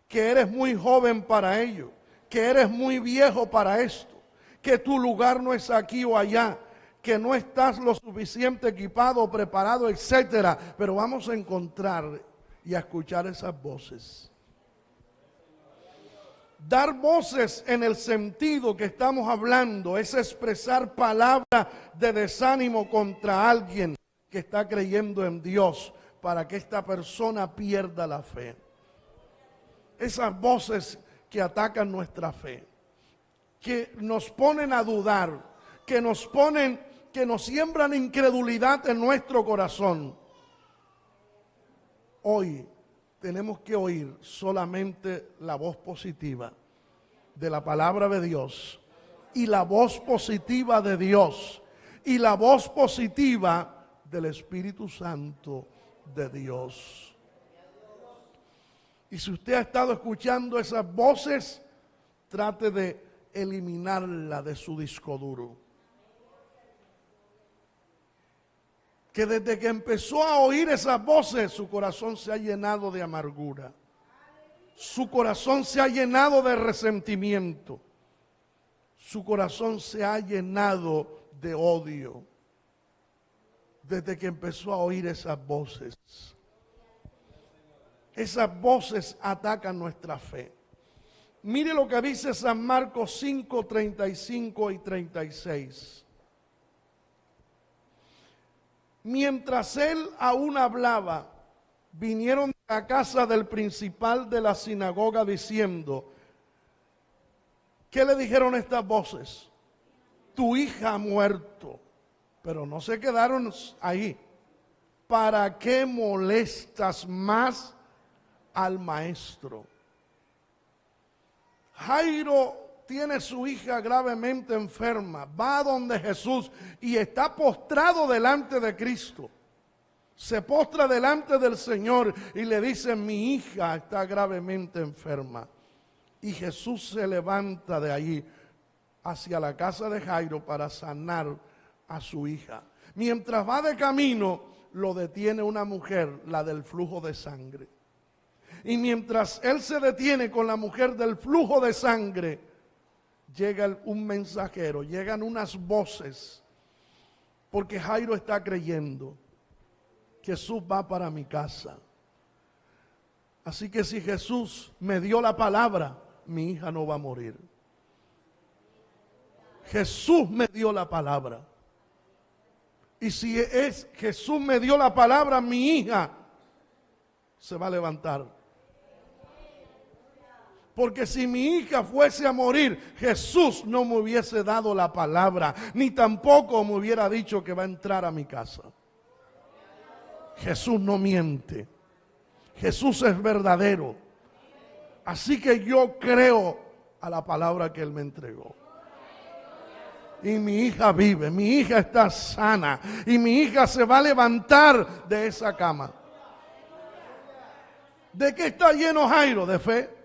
que eres muy joven para ello, que eres muy viejo para esto, que tu lugar no es aquí o allá, que no estás lo suficiente equipado, preparado, etcétera. Pero vamos a encontrar y a escuchar esas voces. Dar voces en el sentido que estamos hablando es expresar palabras de desánimo contra alguien que está creyendo en Dios para que esta persona pierda la fe. Esas voces que atacan nuestra fe, que nos ponen a dudar, que nos siembran incredulidad en nuestro corazón. Hoy tenemos que oír solamente la voz positiva de la palabra de Dios y la voz positiva de Dios y la voz positiva del Espíritu Santo de Dios. Y si usted ha estado escuchando esas voces, trate de eliminarla de su disco duro. Que desde que empezó a oír esas voces, su corazón se ha llenado de amargura. Su corazón se ha llenado de resentimiento. Su corazón se ha llenado de odio. Desde que empezó a oír esas voces. Esas voces atacan nuestra fe. Mire lo que dice San Marcos 5, 35 y 36. Mientras él aún hablaba, vinieron a la casa del principal de la sinagoga diciendo, ¿qué le dijeron estas voces? Tu hija ha muerto. Pero no se quedaron ahí. ¿Para qué molestas más al maestro? Jairo tiene su hija gravemente enferma, va donde Jesús y está postrado delante de Cristo. Se postra delante del Señor y le dice, mi hija está gravemente enferma. Y Jesús se levanta de allí hacia la casa de Jairo para sanar a su hija. Mientras va de camino, lo detiene una mujer, la del flujo de sangre. Y mientras él se detiene con la mujer del flujo de sangre, llega un mensajero, llegan unas voces, porque Jairo está creyendo, Jesús va para mi casa. Así que si Jesús me dio la palabra, mi hija no va a morir. Jesús me dio la palabra. Y si es Jesús me dio la palabra, mi hija se va a levantar. Porque si mi hija fuese a morir, Jesús no me hubiese dado la palabra, ni tampoco me hubiera dicho que va a entrar a mi casa. Jesús no miente. Jesús es verdadero. Así que yo creo a la palabra que Él me entregó. Y mi hija vive, mi hija está sana y mi hija se va a levantar de esa cama. ¿De qué está lleno Jairo? De fe.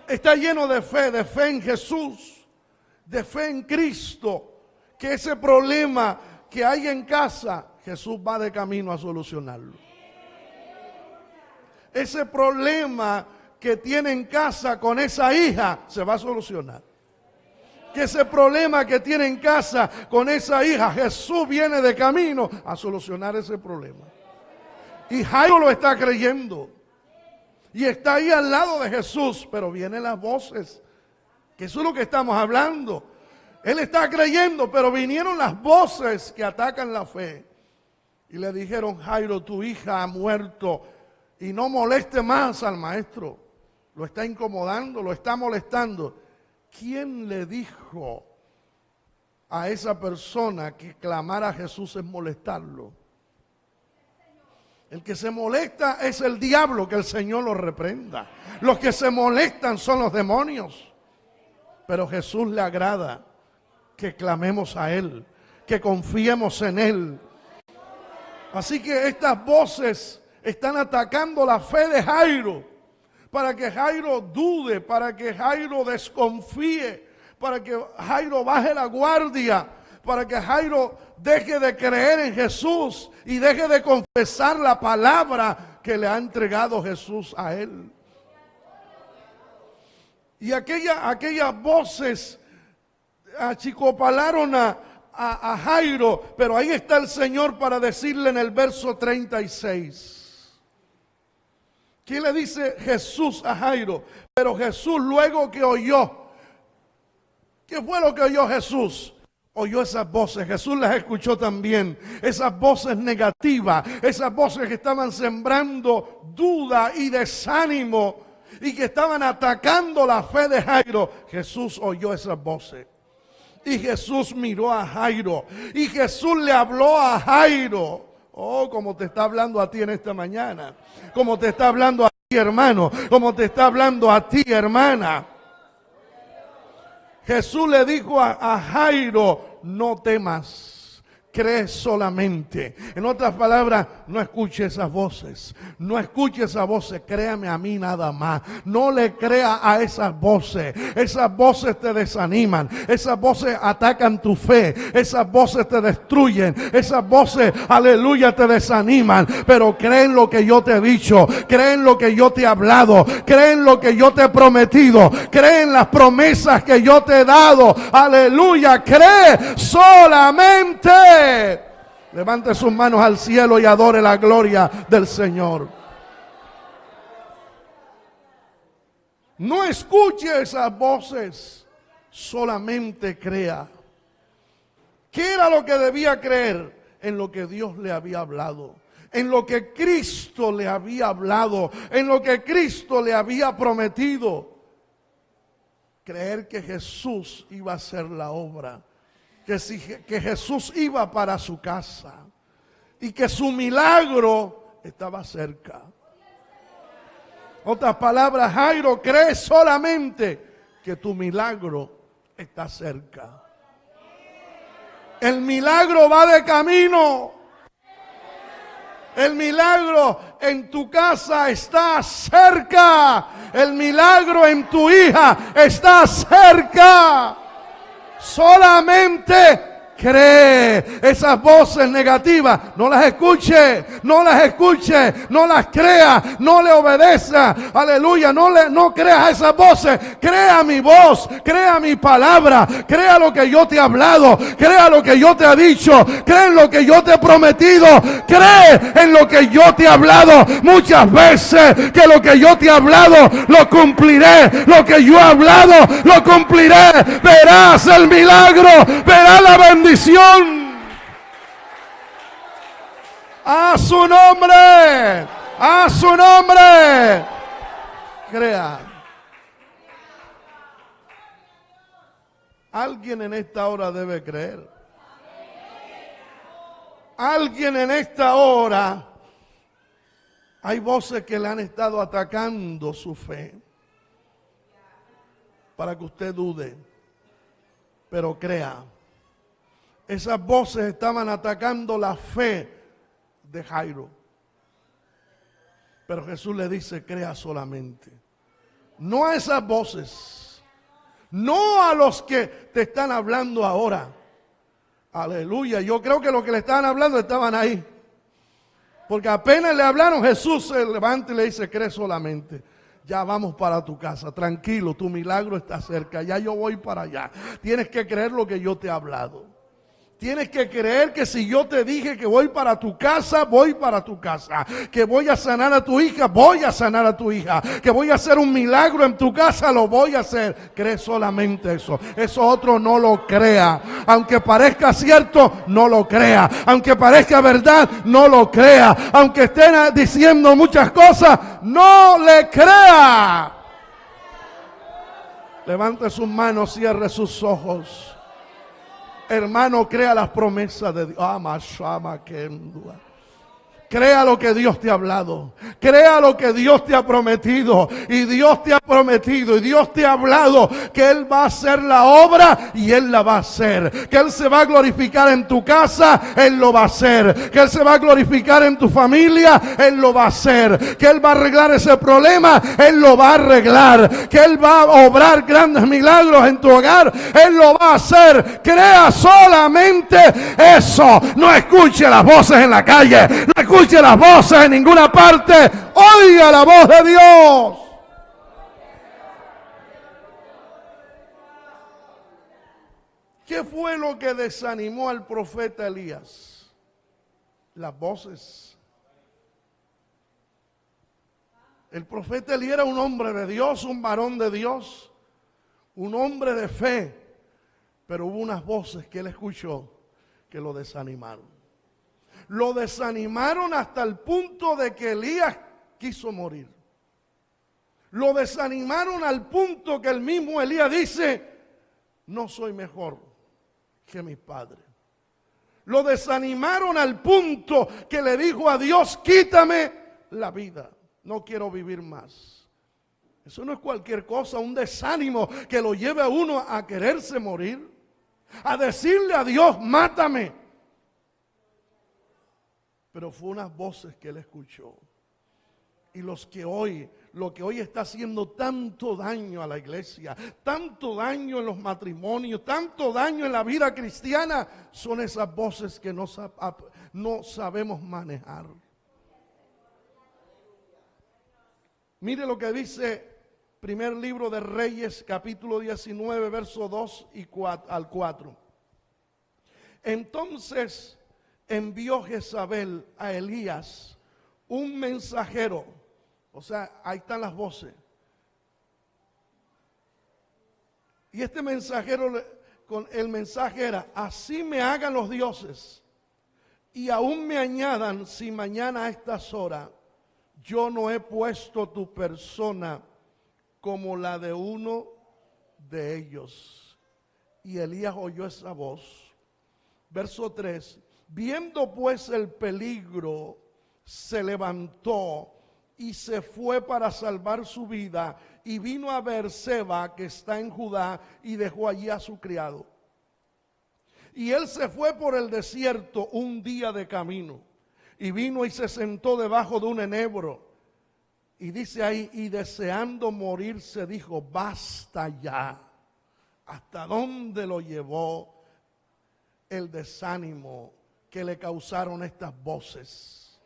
Está lleno de fe en Jesús, de fe en Cristo, que ese problema que hay en casa, Jesús va de camino a solucionarlo. Ese problema que tiene en casa con esa hija se va a solucionar. Que ese problema que tiene en casa con esa hija, Jesús viene de camino a solucionar ese problema. Y Jairo lo está creyendo. Y está ahí al lado de Jesús, pero vienen las voces, que eso es lo que estamos hablando. Él está creyendo, pero vinieron las voces que atacan la fe. Y le dijeron: Jairo, tu hija ha muerto y no moleste más al maestro. Lo está incomodando, lo está molestando. ¿Quién le dijo a esa persona que clamar a Jesús es molestarlo? El que se molesta es el diablo, que el Señor lo reprenda. Los que se molestan son los demonios. Pero Jesús le agrada que clamemos a Él, que confiemos en Él. Así que estas voces están atacando la fe de Jairo, para que Jairo dude, para que Jairo desconfíe, para que Jairo baje la guardia, para que Jairo deje de creer en Jesús y deje de confesar la palabra que le ha entregado Jesús a él. Y aquellas voces achicopalaron a Jairo, pero ahí está el Señor para decirle en el verso 36. ¿Qué le dice Jesús a Jairo? Pero Jesús, luego que oyó, ¿qué fue lo que oyó Jesús? Oyó esas voces, Jesús las escuchó también, esas voces negativas, esas voces que estaban sembrando duda y desánimo y que estaban atacando la fe de Jairo. Jesús oyó esas voces y Jesús miró a Jairo y Jesús le habló a Jairo. Oh, como te está hablando a ti en esta mañana, como te está hablando a ti, hermano, como te está hablando a ti, hermana. Jesús le dijo a Jairo: no temas, cree solamente. En otras palabras, no escuche esas voces, no escuche esas voces, créame a mí nada más. No le crea a esas voces te desaniman, esas voces atacan tu fe, esas voces te destruyen, esas voces, aleluya, te desaniman. Pero cree en lo que yo te he dicho, cree en lo que yo te he hablado, cree en lo que yo te he prometido, cree en las promesas que yo te he dado, aleluya, cree solamente. Levante sus manos al cielo y adore la gloria del Señor. No escuche esas voces, solamente crea. ¿Qué era lo que debía creer? En lo que Dios le había hablado, en lo que Cristo le había hablado, en lo que Cristo le había prometido. Creer que Jesús iba a hacer la obra, que Jesús iba para su casa y que su milagro estaba cerca. Otras palabras, Jairo, cree solamente que tu milagro está cerca. El milagro va de camino. El milagro en tu casa está cerca. El milagro en tu hija está cerca. Solamente Cree. Esas voces negativas, no las escuche, no las escuche, no las crea, no le obedezca. Aleluya, no creas esas voces. Crea mi voz, crea mi palabra, crea lo que yo te he hablado, crea lo que yo te he dicho, cree en lo que yo te he prometido, cree en lo que yo te he hablado muchas veces, que lo que yo te he hablado lo cumpliré, lo que yo he hablado lo cumpliré. Verás el milagro, verás la bendición. A su nombre, a su nombre. Crea. Alguien en esta hora debe creer. Alguien en esta hora. Hay voces que le han estado atacando su fe para que usted dude, pero crea. Esas voces estaban atacando la fe de Jairo. Pero Jesús le dice, crea solamente. No a esas voces. No a los que te están hablando ahora. Aleluya. Yo creo que los que le estaban hablando estaban ahí. Porque apenas le hablaron, Jesús se levanta y le dice, cree solamente. Ya vamos para tu casa, tranquilo, tu milagro está cerca, ya yo voy para allá. Tienes que creer lo que yo te he hablado. Tienes que creer que si yo te dije que voy para tu casa, voy para tu casa. Que voy a sanar a tu hija, voy a sanar a tu hija. Que voy a hacer un milagro en tu casa, lo voy a hacer. Cree solamente eso. Eso otro no lo crea. Aunque parezca cierto, no lo crea. Aunque parezca verdad, no lo crea. Aunque estén diciendo muchas cosas, no le crea. Levante sus manos, cierre sus ojos. Hermano, crea las promesas de Dios. Crea lo que Dios te ha hablado. Crea lo que Dios te ha prometido. Y Dios te ha prometido. Y Dios te ha hablado que Él va a hacer la obra y Él la va a hacer. Que Él se va a glorificar en tu casa. Él lo va a hacer. Que Él se va a glorificar en tu familia. Él lo va a hacer. Que Él va a arreglar ese problema. Él lo va a arreglar. Que Él va a obrar grandes milagros en tu hogar. Él lo va a hacer. Crea solamente eso. No escuche las voces en la calle. No escuche las voces en ninguna parte. Oiga la voz de Dios. ¿Qué fue lo que desanimó al profeta Elías? Las voces. El profeta Elías era un hombre de Dios, un varón de Dios, un hombre de fe, pero hubo unas voces que él escuchó que lo desanimaron. Lo desanimaron hasta el punto de que Elías quiso morir. Lo desanimaron al punto que el mismo Elías dice, no soy mejor que mis padres. Lo desanimaron al punto que le dijo a Dios, quítame la vida, no quiero vivir más. Eso no es cualquier cosa, un desánimo que lo lleve a uno a quererse morir, a decirle a Dios, mátame. Pero fue unas voces que él escuchó. Y lo que hoy está haciendo tanto daño a la iglesia, tanto daño en los matrimonios, tanto daño en la vida cristiana, son esas voces que no sabemos manejar. Mire lo que dice primer libro de Reyes, capítulo 19, verso 2 al 4. Entonces envió Jezabel a Elías un mensajero. O sea, ahí están las voces. Y este mensajero, el mensaje era, así me hagan los dioses y aún me añadan si mañana a estas horas yo no he puesto tu persona como la de uno de ellos. Y Elías oyó esa voz. Verso 3. Viendo pues el peligro, se levantó y se fue para salvar su vida y vino a Beerseba, que está en Judá, y dejó allí a su criado. Y él se fue por el desierto un día de camino y vino y se sentó debajo de un enebro. Y dice ahí, y deseando morirse dijo, basta ya. ¿Hasta dónde lo llevó el desánimo que le causaron estas voces.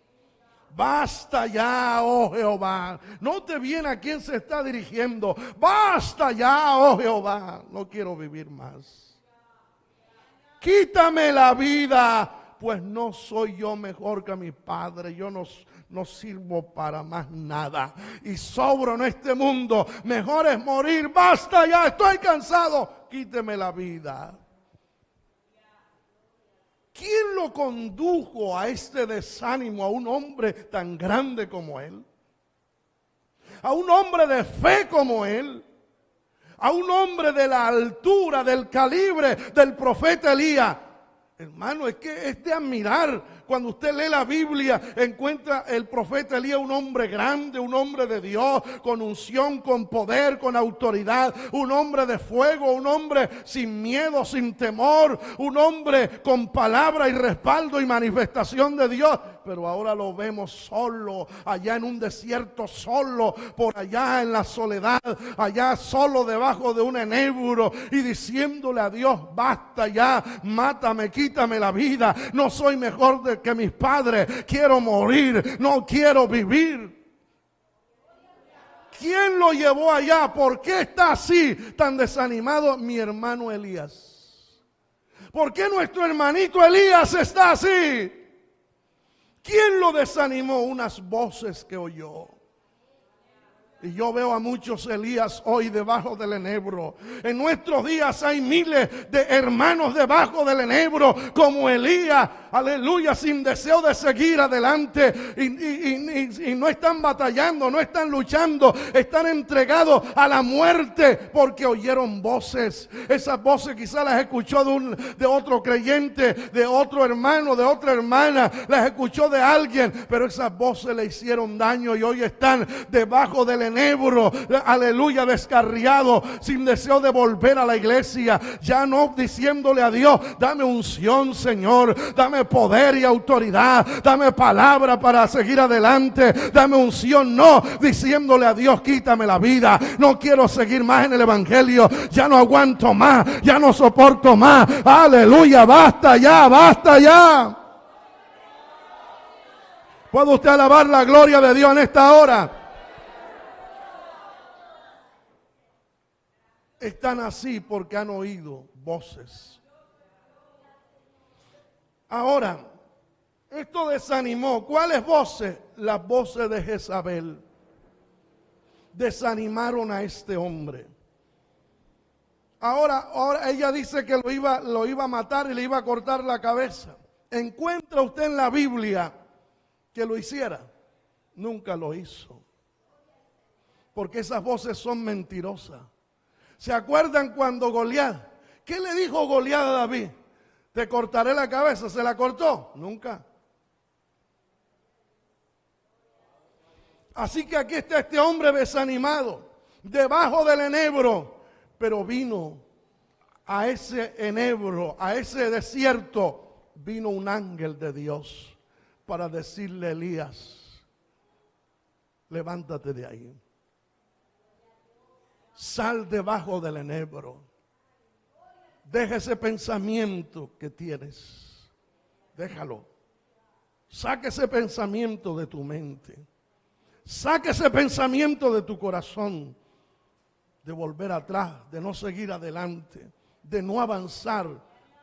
Basta ya, oh Jehová. Note bien a quién se está dirigiendo. Basta ya, oh Jehová. No quiero vivir más. Quítame la vida, pues no soy yo mejor que mi padre. Yo no sirvo para más nada. Y sobro en este mundo. Mejor es morir. Basta ya, estoy cansado. Quíteme la vida. ¿Quién lo condujo a este desánimo a un hombre tan grande como él? A un hombre de fe como él. A un hombre de la altura, del calibre del profeta Elías. Hermano, es que es de admirar. Cuando usted lee la Biblia, encuentra el profeta Elías un hombre grande, un hombre de Dios, con unción, con poder, con autoridad, un hombre de fuego, un hombre sin miedo, sin temor, un hombre con palabra y respaldo y manifestación de Dios. Pero ahora lo vemos solo, allá en un desierto, solo, por allá en la soledad, allá solo debajo de un enebro y diciéndole a Dios, basta ya, mátame, quítame la vida, no soy mejor que mis padres, quiero morir, no quiero vivir. ¿Quién lo llevó allá? ¿Por qué está así, tan desanimado mi hermano Elías? ¿Por qué nuestro hermanito Elías está así? ¿Quién lo desanimó? Unas voces que oyó. Y yo veo a muchos Elías hoy debajo del enebro. En nuestros días hay miles de hermanos debajo del enebro como Elías, aleluya, sin deseo de seguir adelante. Y no están batallando, no están luchando, están entregados a la muerte porque oyeron voces. Esas voces quizás las escuchó de otro creyente, de otro hermano, de otra hermana, las escuchó de alguien, pero esas voces le hicieron daño y hoy están debajo del enebro, aleluya, descarriado, sin deseo de volver a la iglesia, ya no diciéndole a Dios, dame unción, Señor, dame poder y autoridad, dame palabra para seguir adelante, dame unción, no, diciéndole a Dios, quítame la vida, no quiero seguir más en el evangelio, ya no aguanto más, ya no soporto más, aleluya, basta ya, basta ya. ¿Puede usted alabar la gloria de Dios en esta hora? Están así porque han oído voces. Ahora, esto desanimó. ¿Cuáles voces? Las voces de Jezabel. Desanimaron a este hombre. Ahora ella dice que lo iba a matar y le iba a cortar la cabeza. ¿Encuentra usted en la Biblia que lo hiciera? Nunca lo hizo. Porque esas voces son mentirosas. ¿Se acuerdan cuando Goliat? ¿Qué le dijo Goliat a David? Te cortaré la cabeza. ¿Se la cortó? Nunca. Así que aquí está este hombre desanimado, debajo del enebro, pero vino a ese enebro, a ese desierto, vino un ángel de Dios para decirle a Elías, levántate de ahí. Sal debajo del enebro. Deja ese pensamiento que tienes. Déjalo. Saca ese pensamiento de tu mente. Saca ese pensamiento de tu corazón. De volver atrás, de no seguir adelante, de no avanzar.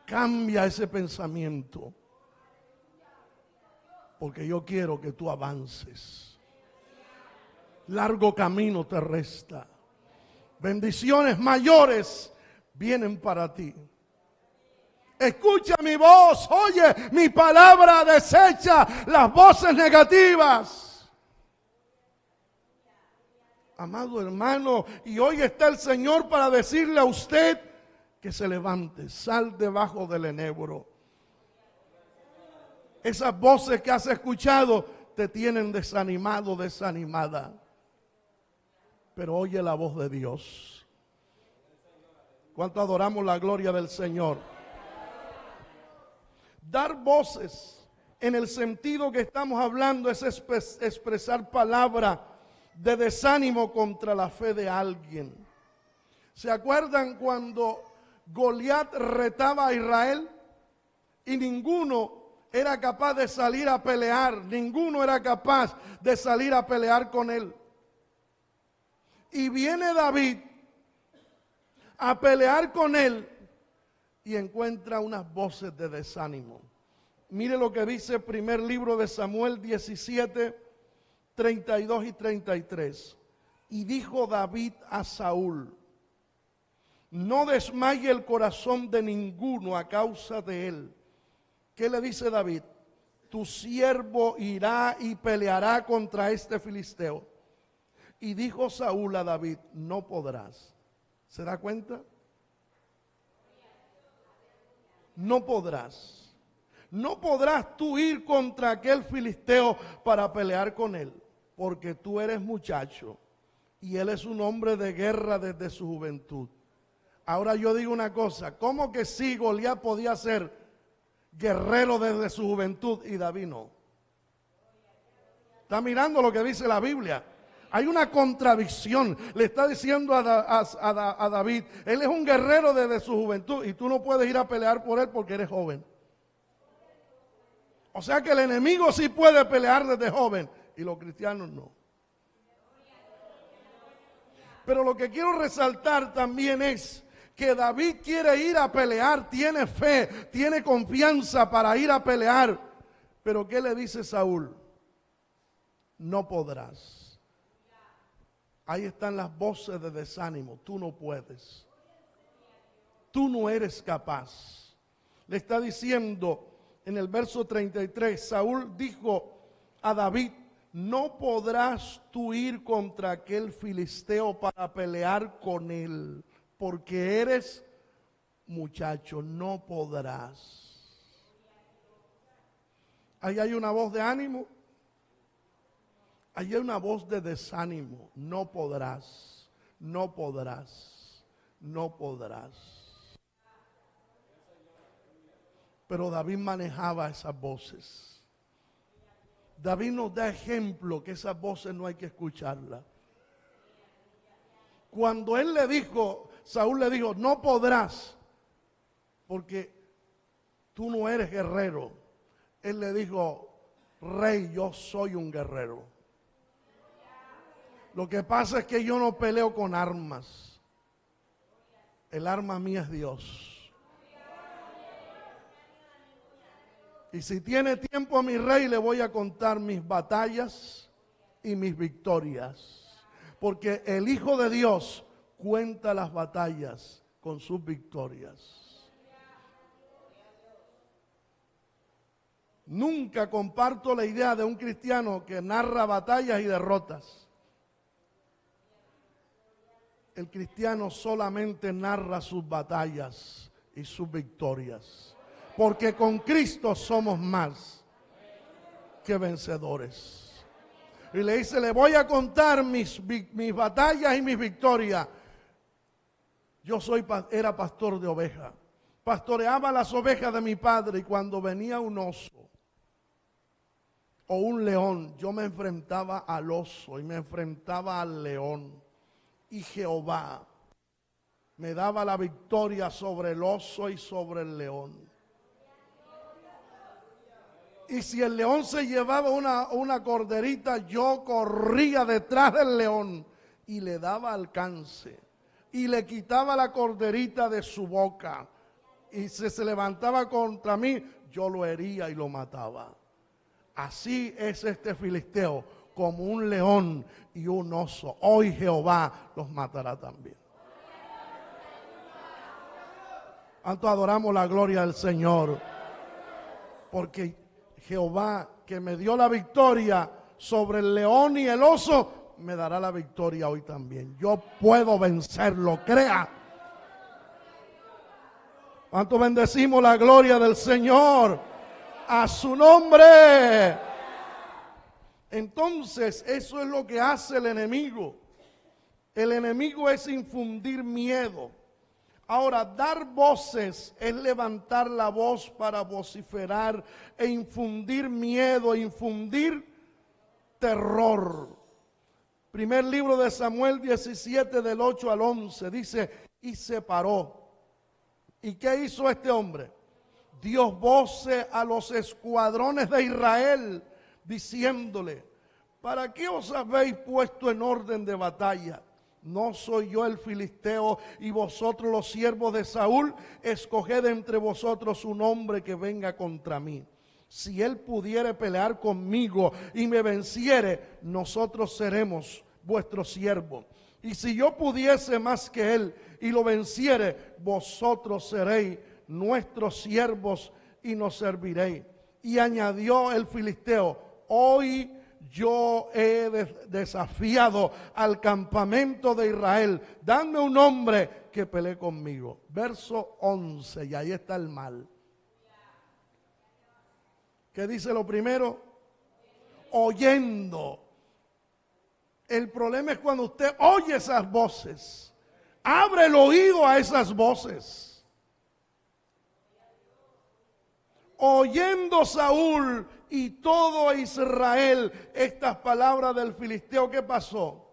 Cambia ese pensamiento. Porque yo quiero que tú avances. Largo camino te resta. Bendiciones mayores vienen para ti. Escucha mi voz, oye mi palabra, desecha las voces negativas. Amado hermano, y hoy está el Señor para decirle a usted que se levante, sal debajo del enebro. Esas voces que has escuchado te tienen desanimado, desanimada. Pero oye la voz de Dios. ¿Cuánto adoramos la gloria del Señor? Dar voces en el sentido que estamos hablando es expresar palabra de desánimo contra la fe de alguien. ¿Se acuerdan cuando Goliat retaba a Israel? y ninguno era capaz de salir a pelear, ninguno era capaz de salir a pelear con él. Y viene David a pelear con él y encuentra unas voces de desánimo. Mire lo que dice el primer libro de Samuel 17, 32 y 33. Y dijo David a Saúl: no desmaye el corazón de ninguno a causa de él. ¿Qué le dice David? Tu siervo irá y peleará contra este filisteo. Y dijo Saúl a David: no podrás. ¿Se da cuenta? No podrás. No podrás tú ir contra aquel filisteo para pelear con él, porque tú eres muchacho y él es un hombre de guerra desde su juventud. Ahora yo digo una cosa: ¿cómo que sí Goliat podía ser guerrero desde su juventud y David no? Está mirando lo que dice la Biblia. Hay una contradicción. Le está diciendo a David, él es un guerrero desde su juventud y tú no puedes ir a pelear por él porque eres joven. O sea que el enemigo sí puede pelear desde joven y los cristianos no. Pero lo que quiero resaltar también es que David quiere ir a pelear, tiene fe, tiene confianza para ir a pelear. Pero ¿qué le dice Saúl? No podrás. Ahí están las voces de desánimo. Tú no puedes. Tú no eres capaz. Le está diciendo en el verso 33, Saúl dijo a David: no podrás tú ir contra aquel filisteo para pelear con él, porque eres muchacho, no podrás. Ahí hay una voz de ánimo. Ahí hay una voz de desánimo. No podrás, no podrás, no podrás. Pero David manejaba esas voces. David nos da ejemplo que esas voces no hay que escucharlas. Cuando él le dijo, Saúl le dijo: no podrás, porque tú no eres guerrero. Él le dijo: rey, yo soy un guerrero. Lo que pasa es que yo no peleo con armas. El arma mía es Dios. Y si tiene tiempo, a mi rey, le voy a contar mis batallas y mis victorias. Porque el Hijo de Dios cuenta las batallas con sus victorias. Nunca comparto la idea de un cristiano que narra batallas y derrotas. El cristiano solamente narra sus batallas y sus victorias. Porque con Cristo somos más que vencedores. Y le dice: le voy a contar mis batallas y mis victorias. Yo era pastor de ovejas. Pastoreaba las ovejas de mi padre, y cuando venía un oso o un león, yo me enfrentaba al oso y me enfrentaba al león. Y Jehová me daba la victoria sobre el oso y sobre el león. Y si el león se llevaba una corderita, yo corría detrás del león y le daba alcance. Y le quitaba la corderita de su boca. Y si se levantaba contra mí, yo lo hería y lo mataba. Así es este filisteo, como un león y un oso. Hoy Jehová los matará también. ¿Cuánto adoramos la gloria del Señor? Porque Jehová, que me dio la victoria sobre el león y el oso, me dará la victoria hoy también. Yo puedo vencerlo, crea. ¿Cuánto bendecimos la gloria del Señor? A su nombre. Entonces, eso es lo que hace el enemigo. El enemigo es infundir miedo. Ahora, dar voces es levantar la voz para vociferar e infundir miedo, infundir terror. Primer libro de Samuel 17 del 8 al 11 dice: y se paró. ¿Y qué hizo este hombre? dio voces a los escuadrones de Israel, diciéndole: ¿para qué os habéis puesto en orden de batalla? ¿No soy yo el filisteo y vosotros los siervos de Saúl? Escoged entre vosotros un hombre que venga contra mí. Si él pudiere pelear conmigo y me venciere, nosotros seremos vuestros siervos. Y si yo pudiese más que él y lo venciere, vosotros seréis nuestros siervos y nos serviréis. Y añadió el filisteo: hoy yo he desafiado al campamento de Israel. Dame un hombre que pelee conmigo. Verso 11, y ahí está el mal. ¿Qué dice lo primero? Oyendo. El problema es cuando usted oye esas voces. Abre el oído a esas voces. Oyendo Saúl y todo Israel estas palabras del filisteo, ¿qué pasó?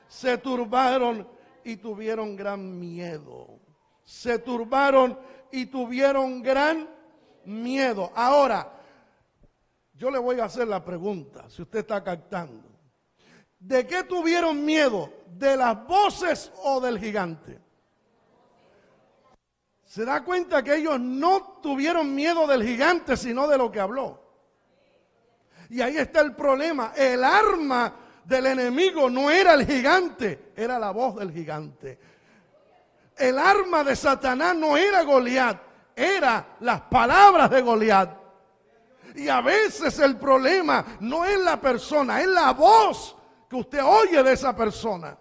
Se turbaron y tuvieron gran miedo. Se turbaron y tuvieron gran miedo. Ahora, yo le voy a hacer la pregunta, si usted está captando. ¿De qué tuvieron miedo? ¿De las voces o del gigante? Se da cuenta que ellos no tuvieron miedo del gigante, sino de lo que habló. Y ahí está el problema. El arma del enemigo no era el gigante, era la voz del gigante. El arma de Satanás no era Goliat, era las palabras de Goliat. Y a veces el problema no es la persona, es la voz que usted oye de esa persona.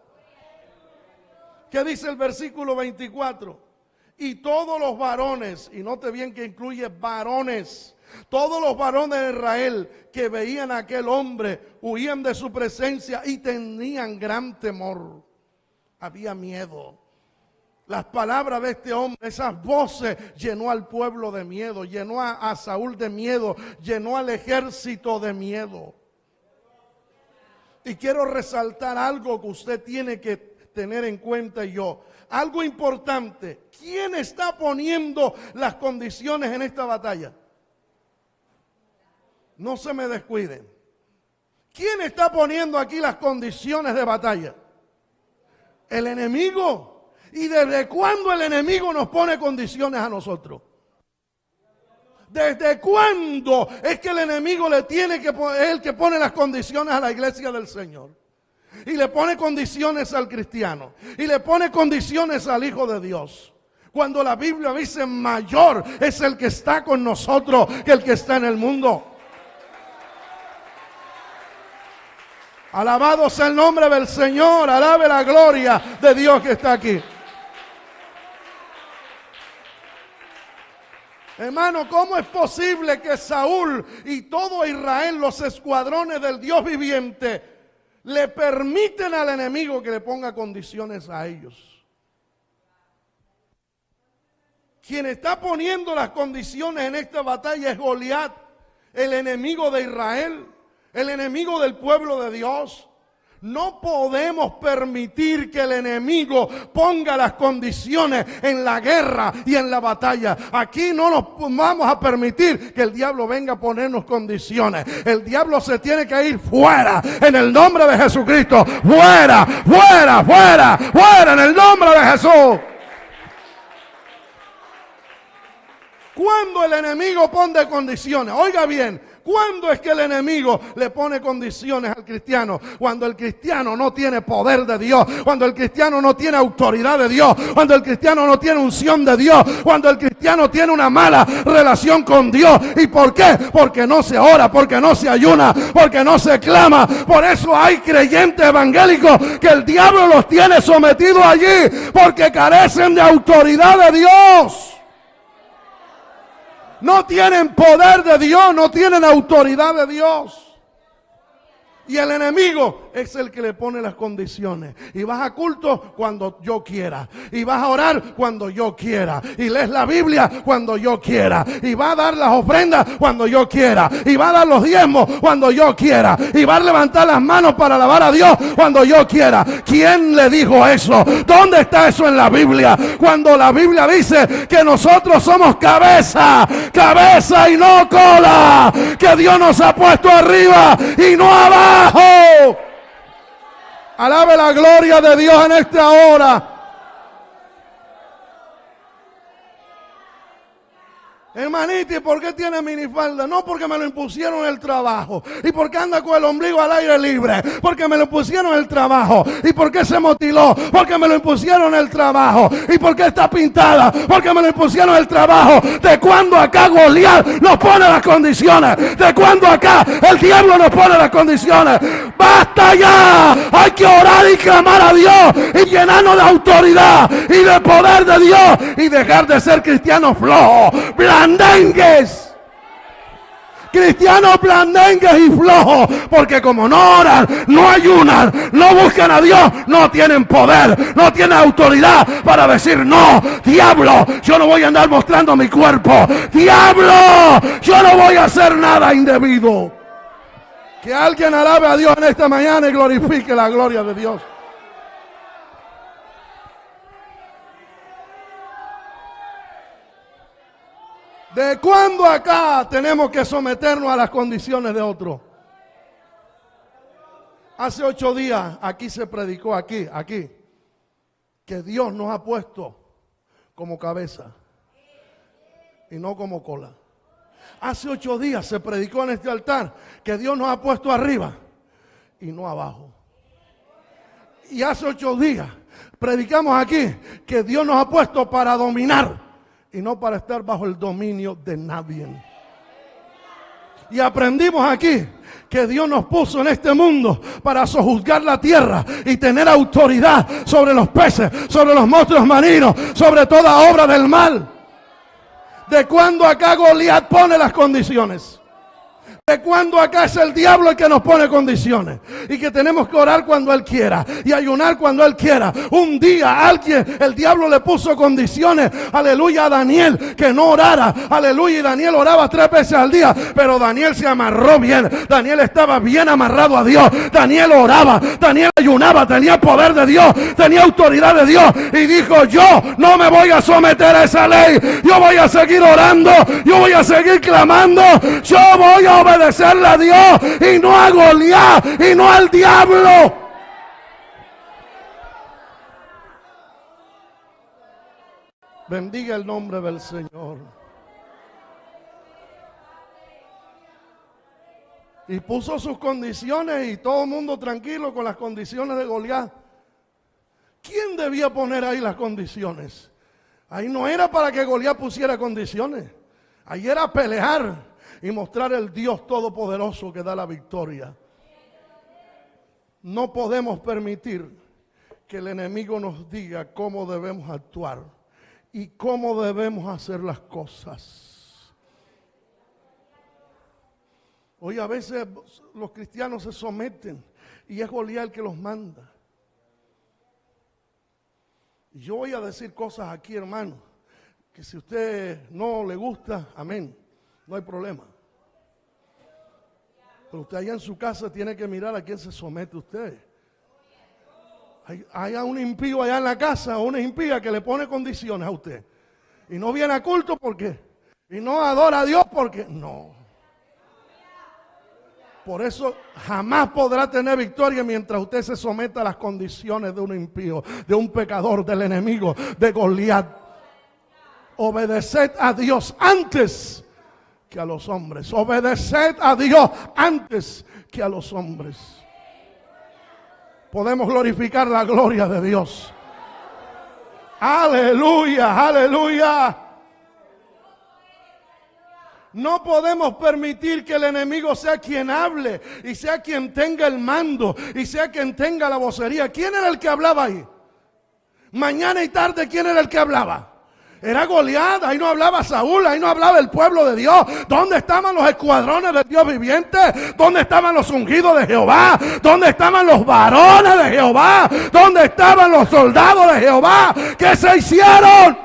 ¿Qué dice el versículo 24? Y todos los varones, y note bien que incluye varones, todos los varones de Israel que veían a aquel hombre huían de su presencia y tenían gran temor. Había miedo. Las palabras de este hombre, esas voces, llenó al pueblo de miedo, llenó a Saúl de miedo, llenó al ejército de miedo. Y quiero resaltar algo que usted tiene que tener en cuenta y yo. Algo importante. ¿Quién está poniendo las condiciones en esta batalla? No se me descuiden. ¿Quién está poniendo aquí las condiciones de batalla? El enemigo. ¿Y desde cuándo el enemigo nos pone condiciones a nosotros? ¿Desde cuándo es que el enemigo es el que pone las condiciones a la iglesia del Señor? Y le pone condiciones al cristiano. Y le pone condiciones al Hijo de Dios. Cuando la Biblia dice: mayor es el que está con nosotros que el que está en el mundo. Alabado sea el nombre del Señor. Alabe la gloria de Dios que está aquí. Hermano, ¿cómo es posible que Saúl y todo Israel, los escuadrones del Dios viviente, le permiten al enemigo que le ponga condiciones a ellos? Quien está poniendo las condiciones en esta batalla es Goliat, el enemigo de Israel, el enemigo del pueblo de Dios. No podemos permitir que el enemigo ponga las condiciones en la guerra y en la batalla. Aquí no nos vamos a permitir que el diablo venga a ponernos condiciones. El diablo se tiene que ir fuera en el nombre de Jesucristo. Fuera, fuera, fuera, fuera en el nombre de Jesús. Cuando el enemigo pone condiciones, oiga bien. ¿Cuándo es que el enemigo le pone condiciones al cristiano? Cuando el cristiano no tiene poder de Dios, cuando el cristiano no tiene autoridad de Dios, cuando el cristiano no tiene unción de Dios, cuando el cristiano tiene una mala relación con Dios. ¿Y por qué? Porque no se ora, porque no se ayuna, porque no se clama. Por eso hay creyentes evangélicos que el diablo los tiene sometidos allí, porque carecen de autoridad de Dios. No tienen poder de Dios, no tienen autoridad de Dios. Y el enemigo es el que le pone las condiciones. Y vas a culto cuando yo quiera. Y vas a orar cuando yo quiera. Y lees la Biblia cuando yo quiera. Y vas a dar las ofrendas cuando yo quiera. Y vas a dar los diezmos cuando yo quiera. Y vas a levantar las manos para alabar a Dios cuando yo quiera. ¿Quién le dijo eso? ¿Dónde está eso en la Biblia? Cuando la Biblia dice que nosotros somos cabeza, cabeza y no cola. Que Dios nos ha puesto arriba y no abajo. Alabe la gloria de Dios en esta hora. Hermanita, ¿y por qué tiene minifalda? No, porque me lo impusieron en el trabajo. ¿Y por qué anda con el ombligo al aire libre? Porque me lo impusieron en el trabajo. ¿Y por qué se motiló? Porque me lo impusieron en el trabajo. ¿Y por qué está pintada? Porque me lo impusieron en el trabajo. ¿De cuándo acá Goliat nos pone las condiciones? ¿De cuándo acá el diablo nos pone las condiciones? ¡Basta ya! Hay que orar y clamar a Dios y llenarnos de autoridad y de poder de Dios y dejar de ser cristianos flojos, blandengues, cristianos blandengues y flojos, porque como no oran, no ayunan, no buscan a Dios, no tienen poder, no tienen autoridad para decir no, diablo, yo no voy a andar mostrando mi cuerpo, diablo, yo no voy a hacer nada indebido. Que alguien alabe a Dios en esta mañana y glorifique la gloria de Dios. ¿De cuándo acá tenemos que someternos a las condiciones de otro? Hace 8 días aquí se predicó, aquí, que Dios nos ha puesto como cabeza y no como cola. Hace 8 días se predicó en este altar que Dios nos ha puesto arriba y no abajo. Y hace 8 días predicamos aquí que Dios nos ha puesto para dominar y no para estar bajo el dominio de nadie. Y aprendimos aquí que Dios nos puso en este mundo para sojuzgar la tierra y tener autoridad sobre los peces, sobre los monstruos marinos, sobre toda obra del mal. ¿De cuándo acá Goliat pone las condiciones? ¿De cuándo acá es el diablo el que nos pone condiciones? Y que tenemos que orar cuando Él quiera y ayunar cuando Él quiera. Un día alguien, el diablo le puso condiciones, aleluya, a Daniel, que no orara, aleluya, y Daniel oraba 3 veces al día, pero Daniel se amarró bien, Daniel estaba bien amarrado a Dios, Daniel oraba, Daniel ayunaba, tenía poder de Dios, tenía autoridad de Dios, y dijo: yo no me voy a someter a esa ley, yo voy a seguir orando, yo voy a seguir clamando, yo voy a obedecerle a Dios y no a Goliat y no al diablo. Bendiga el nombre del Señor. Y puso sus condiciones y todo el mundo tranquilo con las condiciones de Goliat. ¿Quién debía poner ahí las condiciones? Ahí no era para que Goliat pusiera condiciones. Ahí era pelear y mostrar el Dios todopoderoso que da la victoria. No podemos permitir que el enemigo nos diga cómo debemos actuar y cómo debemos hacer las cosas. Hoy a veces los cristianos se someten y es Goliat el que los manda. Y yo voy a decir cosas aquí, hermano, que si a usted no le gusta, amén, no hay problema. Pero usted allá en su casa tiene que mirar a quién se somete usted. Hay un impío allá en la casa, o una impía que le pone condiciones a usted. Y no viene a culto porque, y no adora a Dios porque, no. Por eso jamás podrá tener victoria mientras usted se someta a las condiciones de un impío, de un pecador, del enemigo, de Goliat. Obedeced a Dios antes que a los hombres. Obedeced a Dios antes que a los hombres. Podemos glorificar la gloria de Dios. Aleluya, aleluya. No podemos permitir que el enemigo sea quien hable y sea quien tenga el mando y sea quien tenga la vocería. ¿Quién era el que hablaba ahí? Mañana y tarde, ¿quién era el que hablaba? Era Goliat, ahí no hablaba Saúl, ahí no hablaba el pueblo de Dios. ¿Dónde estaban los escuadrones del Dios viviente? ¿Dónde estaban los ungidos de Jehová? ¿Dónde estaban los varones de Jehová? ¿Dónde estaban los soldados de Jehová? ¿Qué se hicieron?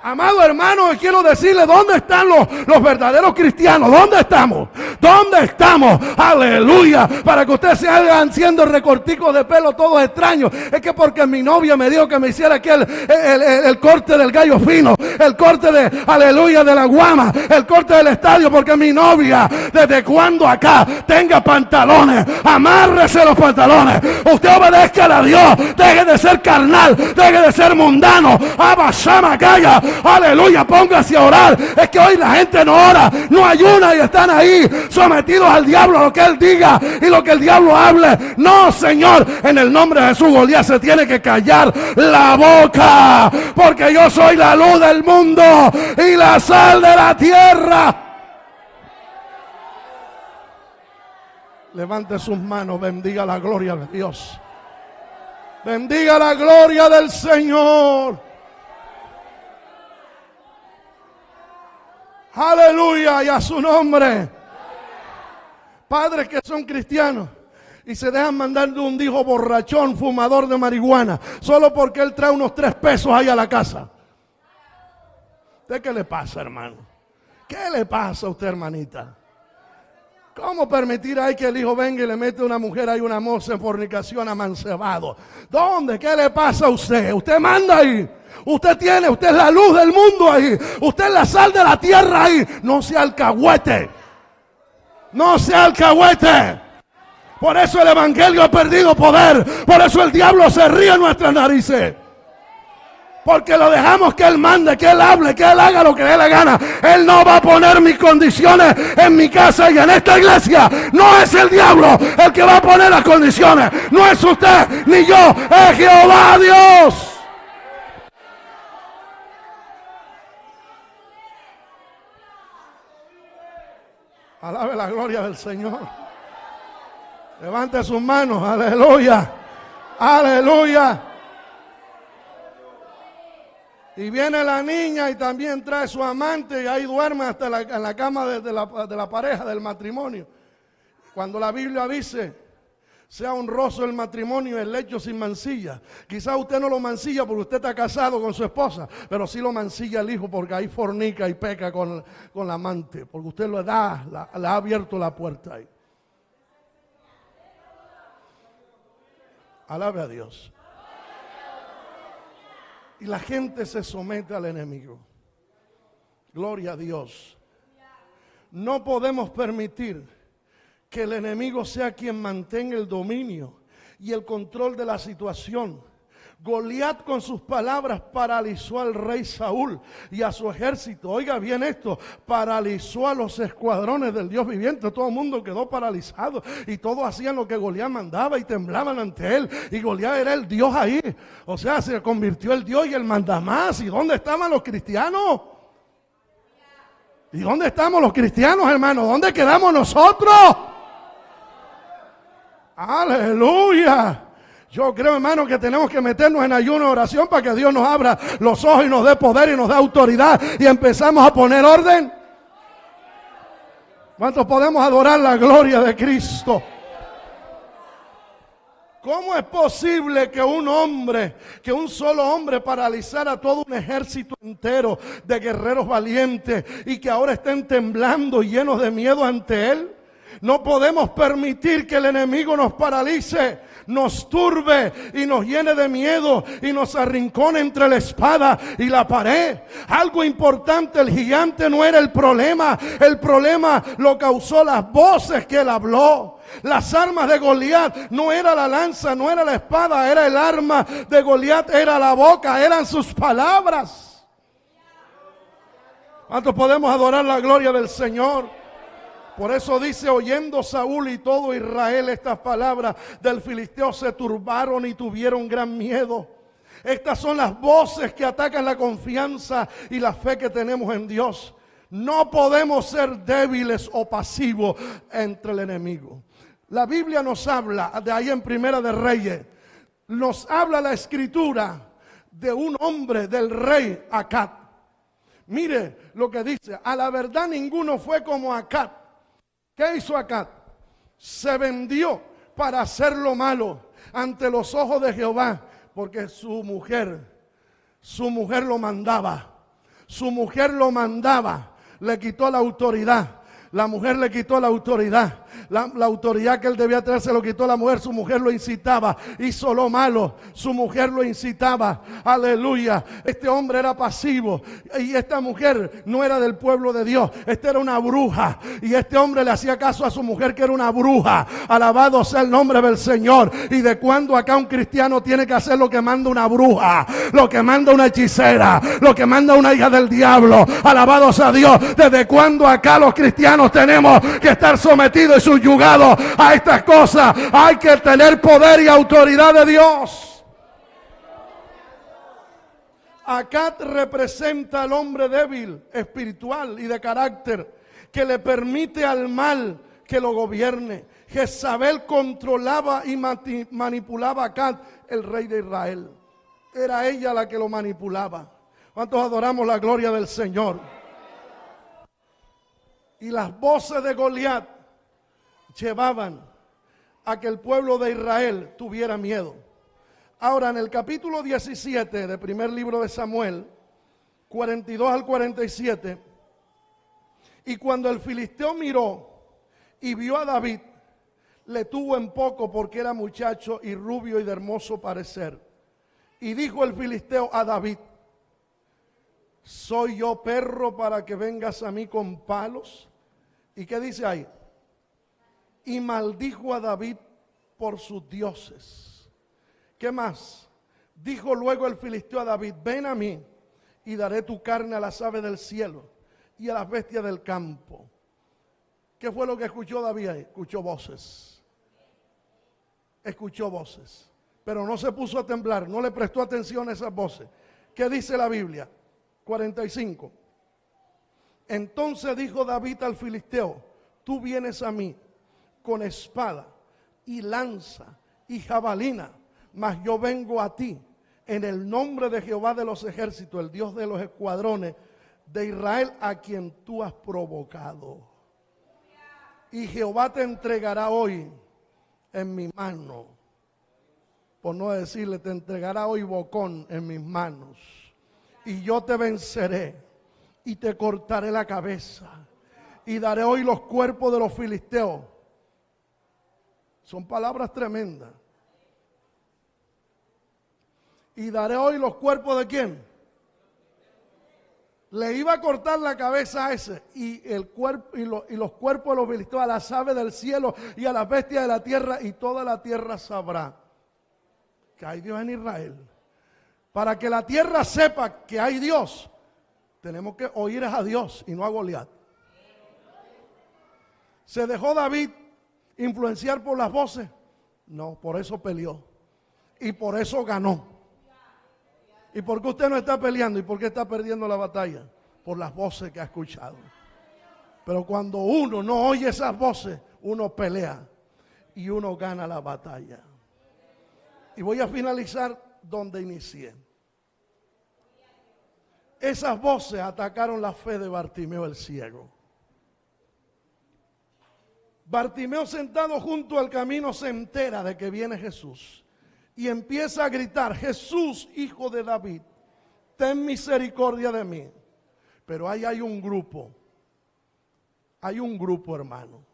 Amado hermano, quiero decirle, ¿dónde están los verdaderos cristianos? ¿Dónde estamos? ¿Dónde estamos? Aleluya. Para que ustedes se hagan haciendo recorticos de pelo todos extraños. Es que porque mi novia me dijo que me hiciera aquí el corte del gallo fino, el corte de, aleluya, de la guama, el corte del estadio, porque mi novia, ¿desde cuando acá tenga pantalones? Amárrese los pantalones. Usted obedezca a Dios. Deje de ser carnal, deje de ser mundano. Abashama calla. Aleluya, póngase a orar. Es que hoy la gente no ora, no ayuna y están ahí sometidos al diablo, a lo que él diga y lo que el diablo hable. No, Señor, en el nombre de Jesús, Goliat se tiene que callar la boca, porque yo soy la luz del mundo y la sal de la tierra. Levante sus manos, bendiga la gloria de Dios. Bendiga la gloria del Señor. Aleluya, y a su nombre. Padres que son cristianos y se dejan mandar de un hijo borrachón, fumador de marihuana, solo porque él trae unos 3 pesos ahí a la casa. ¿Usted qué le pasa, hermano? ¿Qué le pasa a usted, hermanita? ¿Cómo permitir ahí que el hijo venga y le mete a una mujer ahí, una moza en fornicación, amancebado? ¿Dónde? ¿Qué le pasa a usted? Usted manda ahí. Usted es la luz del mundo ahí. Usted es la sal de la tierra ahí. No sea alcahuete. No sea alcahuete. Por eso el evangelio ha perdido poder. Por eso el diablo se ríe en nuestras narices. Porque lo dejamos que él mande, que él hable, que él haga lo que le dé la gana. Él no va a poner mis condiciones en mi casa y en esta iglesia. No es el diablo el que va a poner las condiciones. No es usted ni yo. Es Jehová Dios. Alabe la gloria del Señor. Levante sus manos. Aleluya. Aleluya. Y viene la niña y también trae su amante y ahí duerme hasta en la cama de la pareja, del matrimonio. Cuando la Biblia dice, sea honroso el matrimonio y el lecho sin mancilla. Quizás usted no lo mancilla porque usted está casado con su esposa, pero sí lo mancilla el hijo porque ahí fornica y peca con la amante. Porque usted le ha abierto la puerta ahí. Alabe a Dios. Y la gente se somete al enemigo. Gloria a Dios. No podemos permitir que el enemigo sea quien mantenga el dominio y el control de la situación. Goliat con sus palabras paralizó al rey Saúl y a su ejército. Oiga bien esto, paralizó a los escuadrones del Dios viviente. Todo el mundo quedó paralizado y todos hacían lo que Goliat mandaba y temblaban ante él. Y Goliat era el Dios ahí. O sea, se convirtió el Dios y el mandamás. ¿Y dónde estaban los cristianos? ¿Y dónde estamos los cristianos, hermanos? ¿Dónde quedamos nosotros? Aleluya. Yo creo, hermano, que tenemos que meternos en ayuno y oración para que Dios nos abra los ojos y nos dé poder y nos dé autoridad y empezamos a poner orden. ¿Cuántos podemos adorar la gloria de Cristo? ¿Cómo es posible que un solo hombre paralizara todo un ejército entero de guerreros valientes y que ahora estén temblando y llenos de miedo ante él? No podemos permitir que el enemigo nos paralice, nos turbe y nos llene de miedo y nos arrincone entre la espada y la pared. Algo importante, el gigante no era el problema lo causó las voces que él habló. Las armas de Goliat no era la lanza, no era la espada, era el arma de Goliat, era la boca, eran sus palabras. ¿Cuántos podemos adorar la gloria del Señor? Por eso dice, oyendo Saúl y todo Israel estas palabras del filisteo, se turbaron y tuvieron gran miedo. Estas son las voces que atacan la confianza y la fe que tenemos en Dios. No podemos ser débiles o pasivos entre el enemigo. La Biblia nos habla, de ahí en Primera de Reyes, nos habla la Escritura de un hombre del rey Acab. Mire lo que dice: a la verdad ninguno fue como Acab. ¿Qué hizo Acab? Se vendió para hacer lo malo ante los ojos de Jehová, porque su mujer lo mandaba. Su mujer lo mandaba, le quitó la autoridad. La mujer le quitó la autoridad. La autoridad que él debía tener se lo quitó la mujer. Su mujer lo incitaba. Hizo lo malo. Su mujer lo incitaba. Aleluya. Este hombre era pasivo. Y esta mujer no era del pueblo de Dios. Esta era una bruja. Y este hombre le hacía caso a su mujer, que era una bruja. Alabado sea el nombre del Señor. Y de cuando acá un cristiano tiene que hacer lo que manda una bruja, lo que manda una hechicera, lo que manda una hija del diablo. Alabado sea Dios. Desde cuando acá los cristianos tenemos que estar sometidos y subyugados a estas cosas. Hay que tener poder y autoridad de Dios. Acab representa al hombre débil, espiritual y de carácter, que le permite al mal que lo gobierne. Jezabel controlaba y manipulaba a Acab, el rey de Israel. Era ella la que lo manipulaba. ¿Cuántos adoramos la gloria del Señor? Y las voces de Goliat llevaban a que el pueblo de Israel tuviera miedo. Ahora, en el capítulo 17 del primer libro de Samuel, 42 al 47, y cuando el filisteo miró y vio a David, le tuvo en poco porque era muchacho y rubio y de hermoso parecer. Y dijo el filisteo a David: ¿soy yo perro para que vengas a mí con palos? ¿Y qué dice ahí? Y maldijo a David por sus dioses. ¿Qué más? Dijo luego el filisteo a David: ven a mí y daré tu carne a las aves del cielo y a las bestias del campo. ¿Qué fue lo que escuchó David ahí? Escuchó voces. Escuchó voces. Pero no se puso a temblar, no le prestó atención a esas voces. ¿Qué dice la Biblia? 45. Entonces dijo David al filisteo: tú vienes a mí con espada y lanza y jabalina, mas yo vengo a ti en el nombre de Jehová de los ejércitos, el Dios de los escuadrones de Israel, a quien tú has provocado. Y Jehová te entregará hoy en mi mano. Por no decirle, te entregará hoy bocón en mis manos. Y yo te venceré y te cortaré la cabeza. Y daré hoy los cuerpos de los filisteos. Son palabras tremendas. Y daré hoy los cuerpos de ¿quién? Le iba a cortar la cabeza a ese. Y el cuerpo y los cuerpos de los filisteos a las aves del cielo y a las bestias de la tierra. Y toda la tierra sabrá que hay Dios en Israel. Para que la tierra sepa que hay Dios, tenemos que oír a Dios y no a Goliat. ¿Se dejó David influenciar por las voces? No, por eso peleó. Y por eso ganó. ¿Y por qué usted no está peleando? ¿Y por qué está perdiendo la batalla? Por las voces que ha escuchado. Pero cuando uno no oye esas voces, uno pelea y uno gana la batalla. Y voy a finalizar donde inicié. Esas voces atacaron la fe de Bartimeo el ciego. Bartimeo, sentado junto al camino, se entera de que viene Jesús y empieza a gritar: Jesús, hijo de David, ten misericordia de mí. Pero ahí hay un grupo, hermano.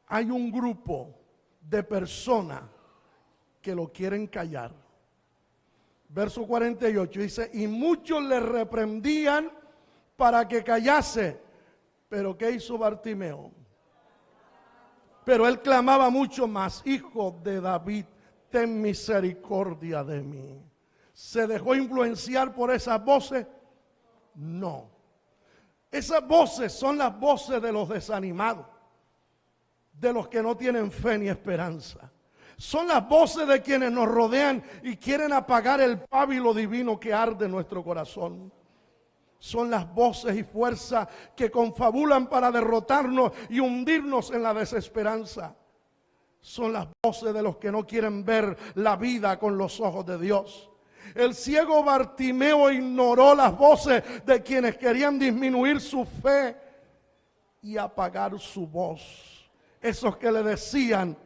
Hay un grupo de personas que lo quieren callar. Verso 48 dice: y muchos le reprendían para que callase. Pero ¿qué hizo Bartimeo? Pero él clamaba mucho más: hijo de David, ten misericordia de mí. ¿Se dejó influenciar por esas voces? No. Esas voces son las voces de los desanimados, de los que no tienen fe ni esperanza. Son las voces de quienes nos rodean y quieren apagar el pábilo divino que arde en nuestro corazón. Son las voces y fuerzas que confabulan para derrotarnos y hundirnos en la desesperanza. Son las voces de los que no quieren ver la vida con los ojos de Dios. El ciego Bartimeo ignoró las voces de quienes querían disminuir su fe y apagar su voz. Esos que le decían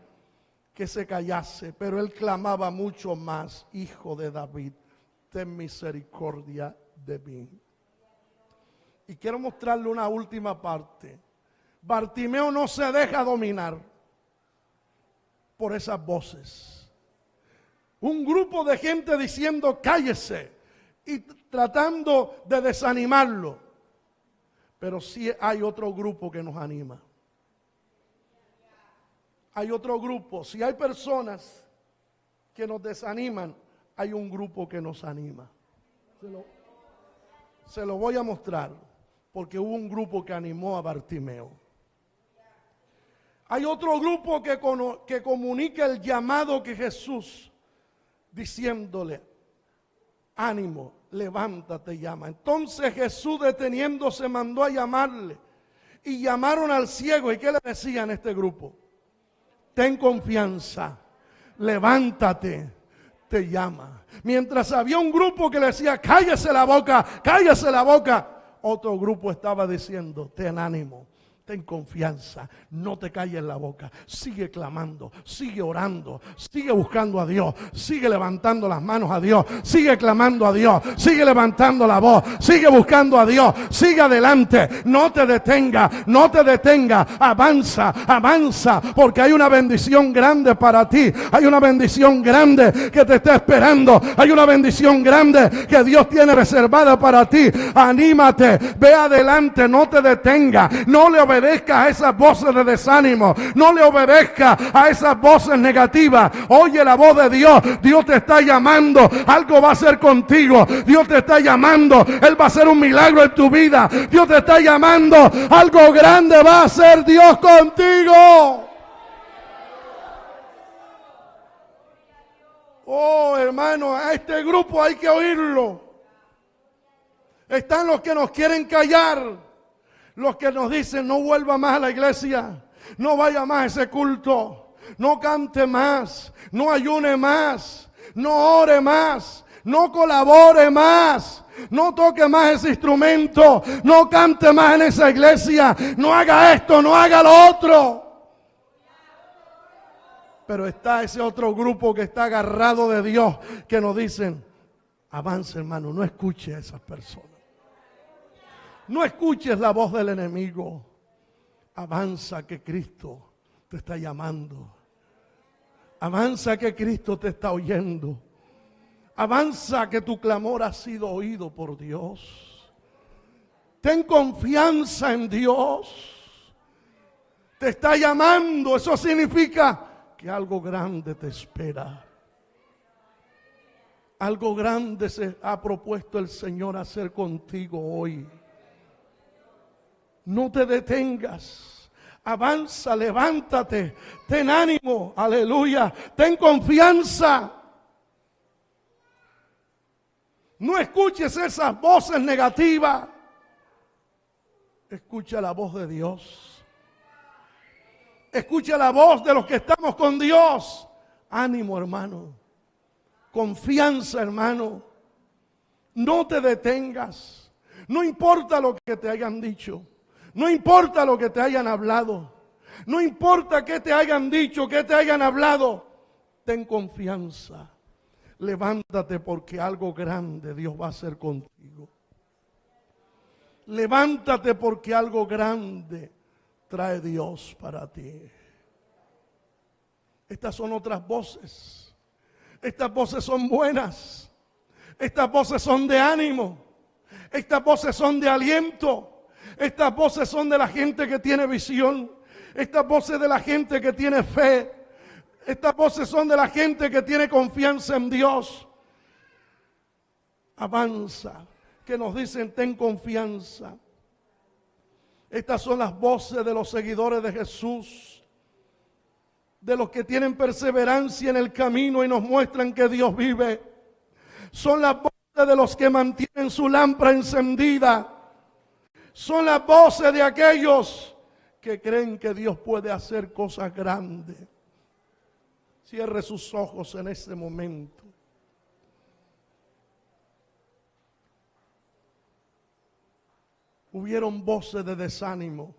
que se callase, pero él clamaba mucho más: Hijo de David, ten misericordia de mí. Y quiero mostrarle una última parte. Bartimeo no se deja dominar por esas voces. Un grupo de gente diciendo cállese y tratando de desanimarlo. Pero sí hay otro grupo que nos anima. Hay otro grupo. Si hay personas que nos desaniman, hay un grupo que nos anima. Se lo voy a mostrar, porque hubo un grupo que animó a Bartimeo. Hay otro grupo que comunica el llamado que Jesús, diciéndole: ánimo, levántate, llama. Entonces Jesús, deteniéndose, mandó a llamarle. Y llamaron al ciego. ¿Y qué le decían a este grupo? Ten confianza, levántate, te llama. Mientras había un grupo que le decía: cállese la boca, cállese la boca, otro grupo estaba diciendo: ten ánimo, ten confianza, no te calles la boca, sigue clamando, sigue orando, sigue buscando a Dios, sigue levantando las manos a Dios, sigue clamando a Dios, sigue levantando la voz, sigue buscando a Dios, sigue adelante, no te detenga, no te detenga, avanza, avanza, porque hay una bendición grande para ti, hay una bendición grande que te está esperando, hay una bendición grande que Dios tiene reservada para ti. Anímate, ve adelante, no te detenga, no le obedezca a esas voces de desánimo, no le obedezca a esas voces negativas. Oye la voz de Dios. Dios te está llamando, algo va a hacer contigo. Dios te está llamando, Él va a hacer un milagro en tu vida. Dios te está llamando, algo grande va a hacer Dios contigo. Oh, hermano, a este grupo hay que oírlo. Están los que nos quieren callar, los que nos dicen: no vuelva más a la iglesia, no vaya más a ese culto, no cante más, no ayune más, no ore más, no colabore más, no toque más ese instrumento, no cante más en esa iglesia, no haga esto, no haga lo otro. Pero está ese otro grupo que está agarrado de Dios, que nos dicen: avance, hermano, no escuche a esas personas. No escuches la voz del enemigo. Avanza, que Cristo te está llamando. Avanza, que Cristo te está oyendo. Avanza, que tu clamor ha sido oído por Dios. Ten confianza en Dios. Te está llamando. Eso significa que algo grande te espera. Algo grande se ha propuesto el Señor hacer contigo hoy. No te detengas, avanza, levántate, ten ánimo, aleluya, ten confianza. No escuches esas voces negativas, escucha la voz de Dios, escucha la voz de los que estamos con Dios. Ánimo, hermano, confianza, hermano, no te detengas, no importa lo que te hayan dicho. No importa lo que te hayan hablado. No importa qué te hayan dicho, qué te hayan hablado. Ten confianza. Levántate, porque algo grande Dios va a hacer contigo. Levántate, porque algo grande trae Dios para ti. Estas son otras voces. Estas voces son buenas. Estas voces son de ánimo. Estas voces son de aliento. Estas voces son de la gente que tiene visión. Estas voces de la gente que tiene fe. Estas voces son de la gente que tiene confianza en Dios. Avanza, que nos dicen: ten confianza. Estas son las voces de los seguidores de Jesús, de los que tienen perseverancia en el camino y nos muestran que Dios vive. Son las voces de los que mantienen su lámpara encendida. Son las voces de aquellos que creen que Dios puede hacer cosas grandes. Cierre sus ojos en este momento. hubieron voces de desánimo.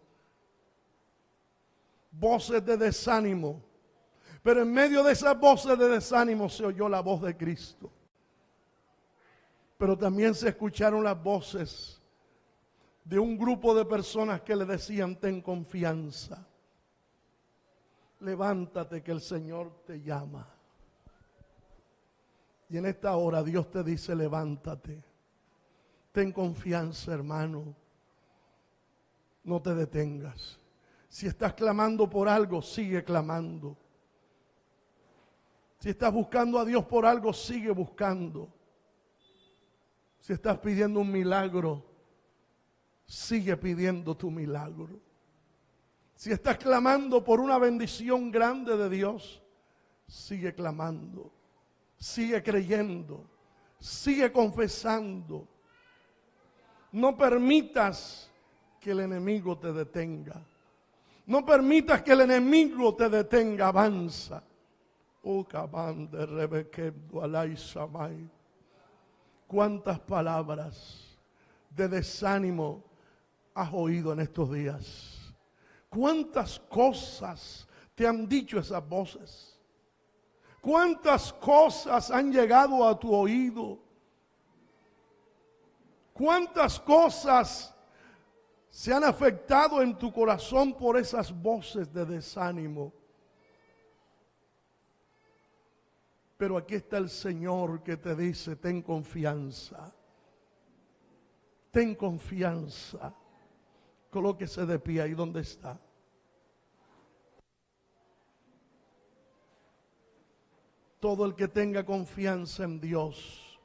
Voces de desánimo. Pero en medio de esas voces de desánimo se oyó la voz de Cristo. Pero también se escucharon las voces de un grupo de personas que le decían: ten confianza, levántate que el Señor te llama. Y en esta hora Dios te dice: levántate, ten confianza, hermano, no te detengas. Si estás clamando por algo, sigue clamando. Si estás buscando a Dios por algo, sigue buscando. Si estás pidiendo un milagro, sigue pidiendo tu milagro. Si estás clamando por una bendición grande de Dios, sigue clamando, sigue creyendo, sigue confesando. No permitas que el enemigo te detenga. No permitas que el enemigo te detenga, avanza. ¿Cuántas palabras de desánimo has oído en estos días? ¿Cuántas cosas te han dicho esas voces? ¿Cuántas cosas han llegado a tu oído? ¿Cuántas cosas se han afectado en tu corazón por esas voces de desánimo? Pero aquí está el Señor que te dice: ten confianza. Ten confianza. Colóquese de pie ahí donde está. Todo el que tenga confianza en Dios,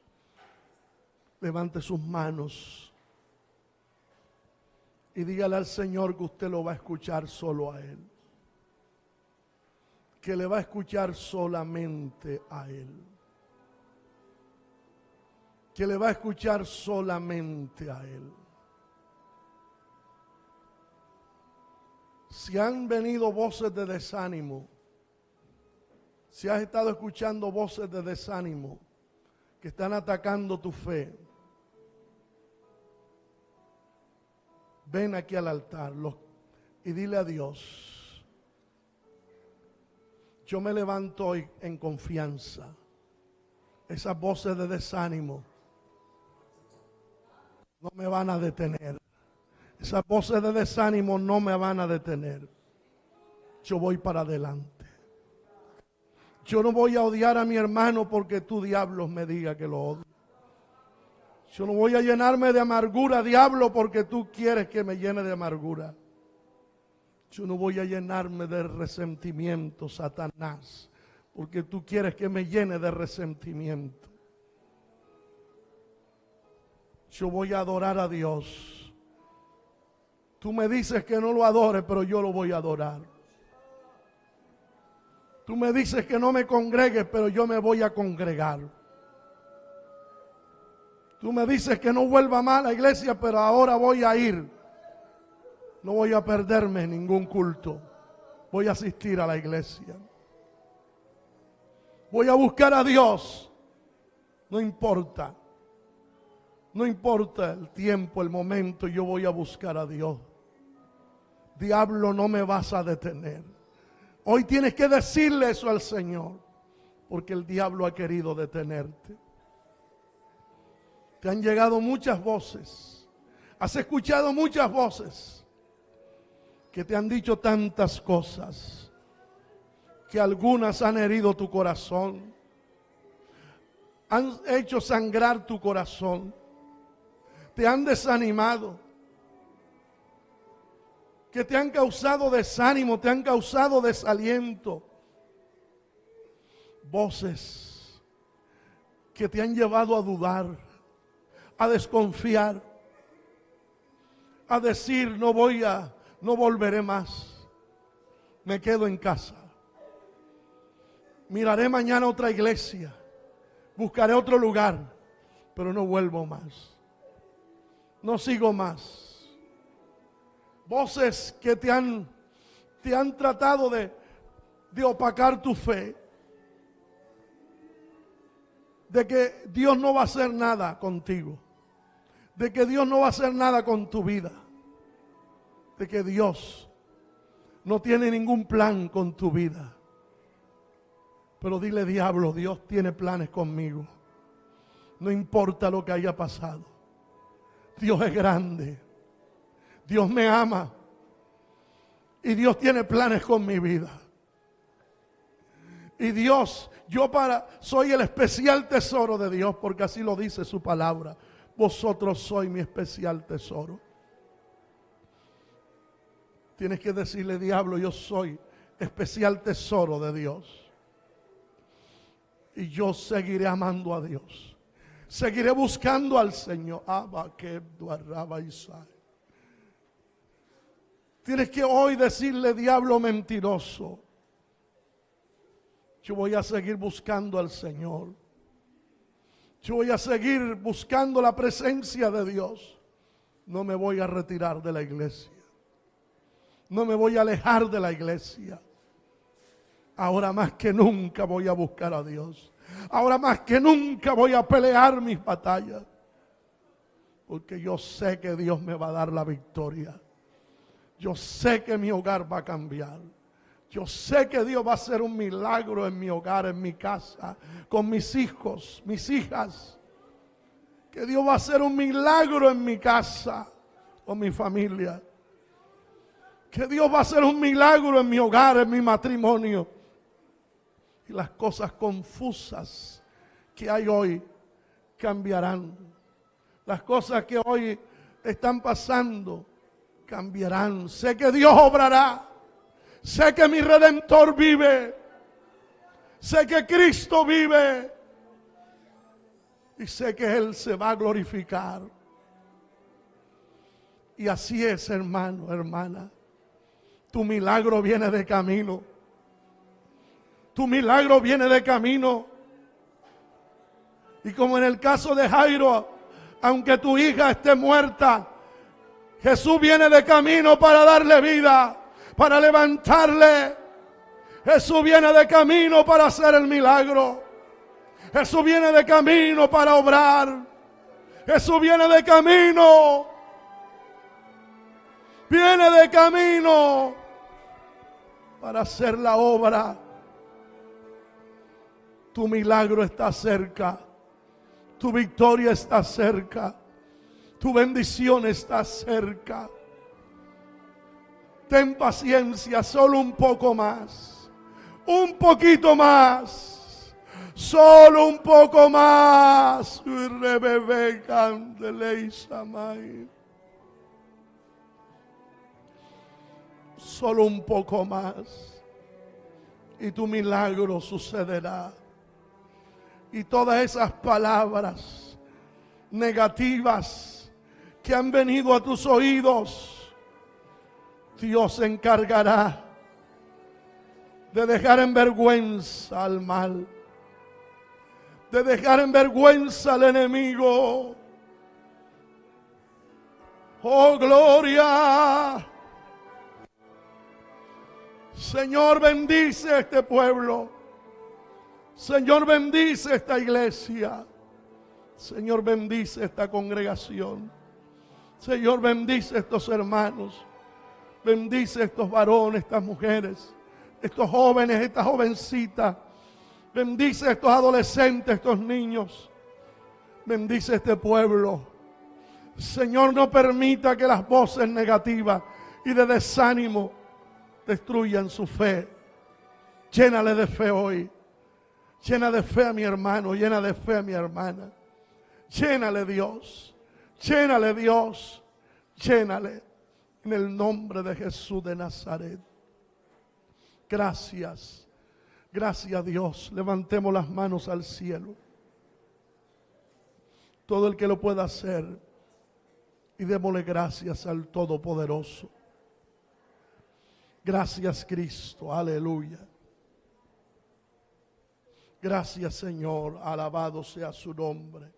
levante sus manos y dígale al Señor que usted lo va a escuchar solo a Él. Que le va a escuchar solamente a Él. Que le va a escuchar solamente a Él. Si han venido voces de desánimo, si has estado escuchando voces de desánimo que están atacando tu fe, ven aquí al altar y dile a Dios: yo me levanto hoy en confianza. Esas voces de desánimo no me van a detener. Esas voces de desánimo no me van a detener. Yo voy para adelante. Yo no voy a odiar a mi hermano porque tú, diablos, me diga que lo odio. Yo no voy a llenarme de amargura, diablo, porque tú quieres que me llene de amargura. Yo no voy a llenarme de resentimiento, Satanás, porque tú quieres que me llene de resentimiento. Yo voy a adorar a Dios. Tú me dices que no lo adore, pero yo lo voy a adorar. Tú me dices que no me congregues, pero yo me voy a congregar. Tú me dices que no vuelva más a la iglesia, pero ahora voy a ir. No voy a perderme ningún culto. Voy a asistir a la iglesia. Voy a buscar a Dios. No importa. No importa el tiempo, el momento, yo voy a buscar a Dios. Diablo, no me vas a detener. Hoy tienes que decirle eso al Señor, porque el diablo ha querido detenerte. Te han llegado muchas voces. Has escuchado muchas voces que te han dicho tantas cosas, que algunas han herido tu corazón, han hecho sangrar tu corazón, te han desanimado, que te han causado desánimo, te han causado desaliento. Voces que te han llevado a dudar, a desconfiar, a decir: no volveré más, me quedo en casa. Miraré mañana otra iglesia, buscaré otro lugar, pero no vuelvo más. No sigo más. Voces que te han tratado de opacar tu fe, de que Dios no va a hacer nada contigo, de que Dios no va a hacer nada con tu vida. de que Dios no tiene ningún plan con tu vida. Pero dile, diablo, Dios tiene planes conmigo. No importa lo que haya pasado. Dios es grande. Dios me ama. Y Dios tiene planes con mi vida. Y Dios, soy el especial tesoro de Dios, porque así lo dice su palabra. Vosotros sois mi especial tesoro. Tienes que decirle, diablo, yo soy especial tesoro de Dios. Y yo seguiré amando a Dios. Seguiré buscando al Señor. Tienes que hoy decirle, diablo mentiroso, yo voy a seguir buscando al Señor. Yo voy a seguir buscando la presencia de Dios. No me voy a retirar de la iglesia. No me voy a alejar de la iglesia. Ahora más que nunca voy a buscar a Dios. Ahora más que nunca voy a pelear mis batallas. Porque yo sé que Dios me va a dar la victoria. Yo sé que mi hogar va a cambiar. Yo sé que Dios va a hacer un milagro en mi hogar, en mi casa, con mis hijos, mis hijas. Que Dios va a hacer un milagro en mi casa, con mi familia. Que Dios va a hacer un milagro en mi hogar, en mi matrimonio. Y las cosas confusas que hay hoy cambiarán. Las cosas que hoy están pasando cambiarán. Sé que Dios obrará. Sé que mi Redentor vive. Sé que Cristo vive. Y sé que Él se va a glorificar. Y así es, hermano, hermana. Tu milagro viene de camino. Tu milagro viene de camino. Y como en el caso de Jairo, aunque tu hija esté muerta, Jesús viene de camino para darle vida, para levantarle. Jesús viene de camino para hacer el milagro. Jesús viene de camino para obrar. Jesús viene de camino. Viene de camino para hacer la obra. Tu milagro está cerca. Tu victoria está cerca. Tu bendición está cerca. Ten paciencia, solo un poco más. Un poquito más. Solo un poco más. Solo un poco más. Y tu milagro sucederá. Y todas esas palabras negativas que han venido a tus oídos, Dios se encargará de dejar en vergüenza al mal, de dejar en vergüenza al enemigo. Oh, gloria. Señor, bendice este pueblo. Señor, bendice esta iglesia. Señor, bendice esta congregación. Señor, bendice estos hermanos. Bendice estos varones, estas mujeres, estos jóvenes, estas jovencitas. Bendice estos adolescentes, estos niños. Bendice este pueblo. Señor, no permita que las voces negativas y de desánimo destruyan su fe. Llénale de fe hoy. Llena de fe a mi hermano, llena de fe a mi hermana. Llénale, Dios. Llénale, Dios. Llénale. En el nombre de Jesús de Nazaret. Gracias. Gracias, Dios. Levantemos las manos al cielo. Todo el que lo pueda hacer. Y démosle gracias al Todopoderoso. Gracias, Cristo. Aleluya. Gracias, Señor. Alabado sea su nombre.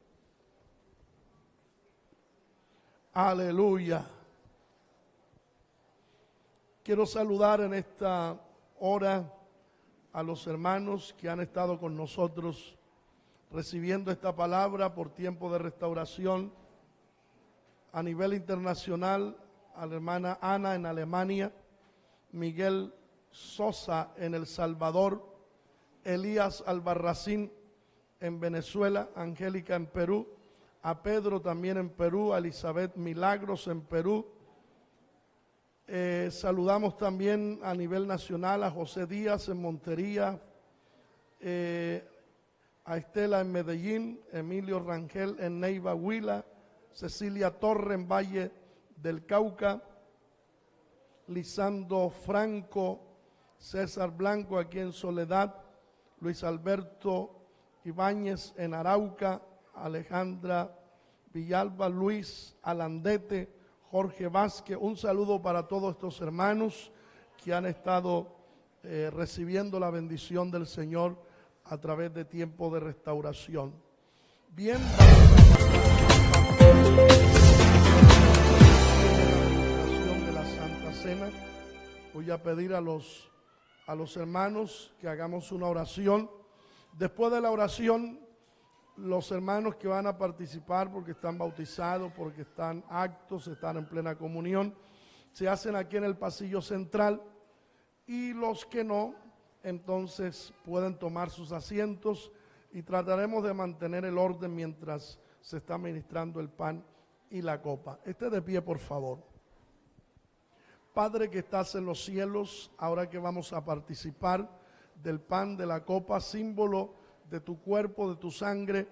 Aleluya. Quiero saludar en esta hora a los hermanos que han estado con nosotros recibiendo esta palabra por tiempo de restauración a nivel internacional, a la hermana Ana en Alemania, Miguel Sosa en El Salvador, Elías Albarracín en Venezuela, Angélica en Perú, a Pedro también en Perú, a Elizabeth Milagros en Perú. Saludamos también a nivel nacional a José Díaz en Montería, a Estela en Medellín, Emilio Rangel en Neiva, Huila, Cecilia Torre en Valle del Cauca, Lisandro Franco, César Blanco aquí en Soledad, Luis Alberto Ibáñez en Arauca, Alejandra Villalba, Luis Alandete, Jorge Vázquez. Un saludo para todos estos hermanos que han estado recibiendo la bendición del Señor a través de tiempo de restauración. Bien, de la Santa Cena, voy a pedir a los hermanos que hagamos una oración. Después de la oración, los hermanos que van a participar porque están bautizados, porque están actos, están en plena comunión, se hacen aquí en el pasillo central, y los que no, entonces pueden tomar sus asientos y trataremos de mantener el orden mientras se está ministrando el pan y la copa. Esté de pie, por favor. Padre que estás en los cielos, ahora que vamos a participar del pan, de la copa, símbolo de tu cuerpo, de tu sangre,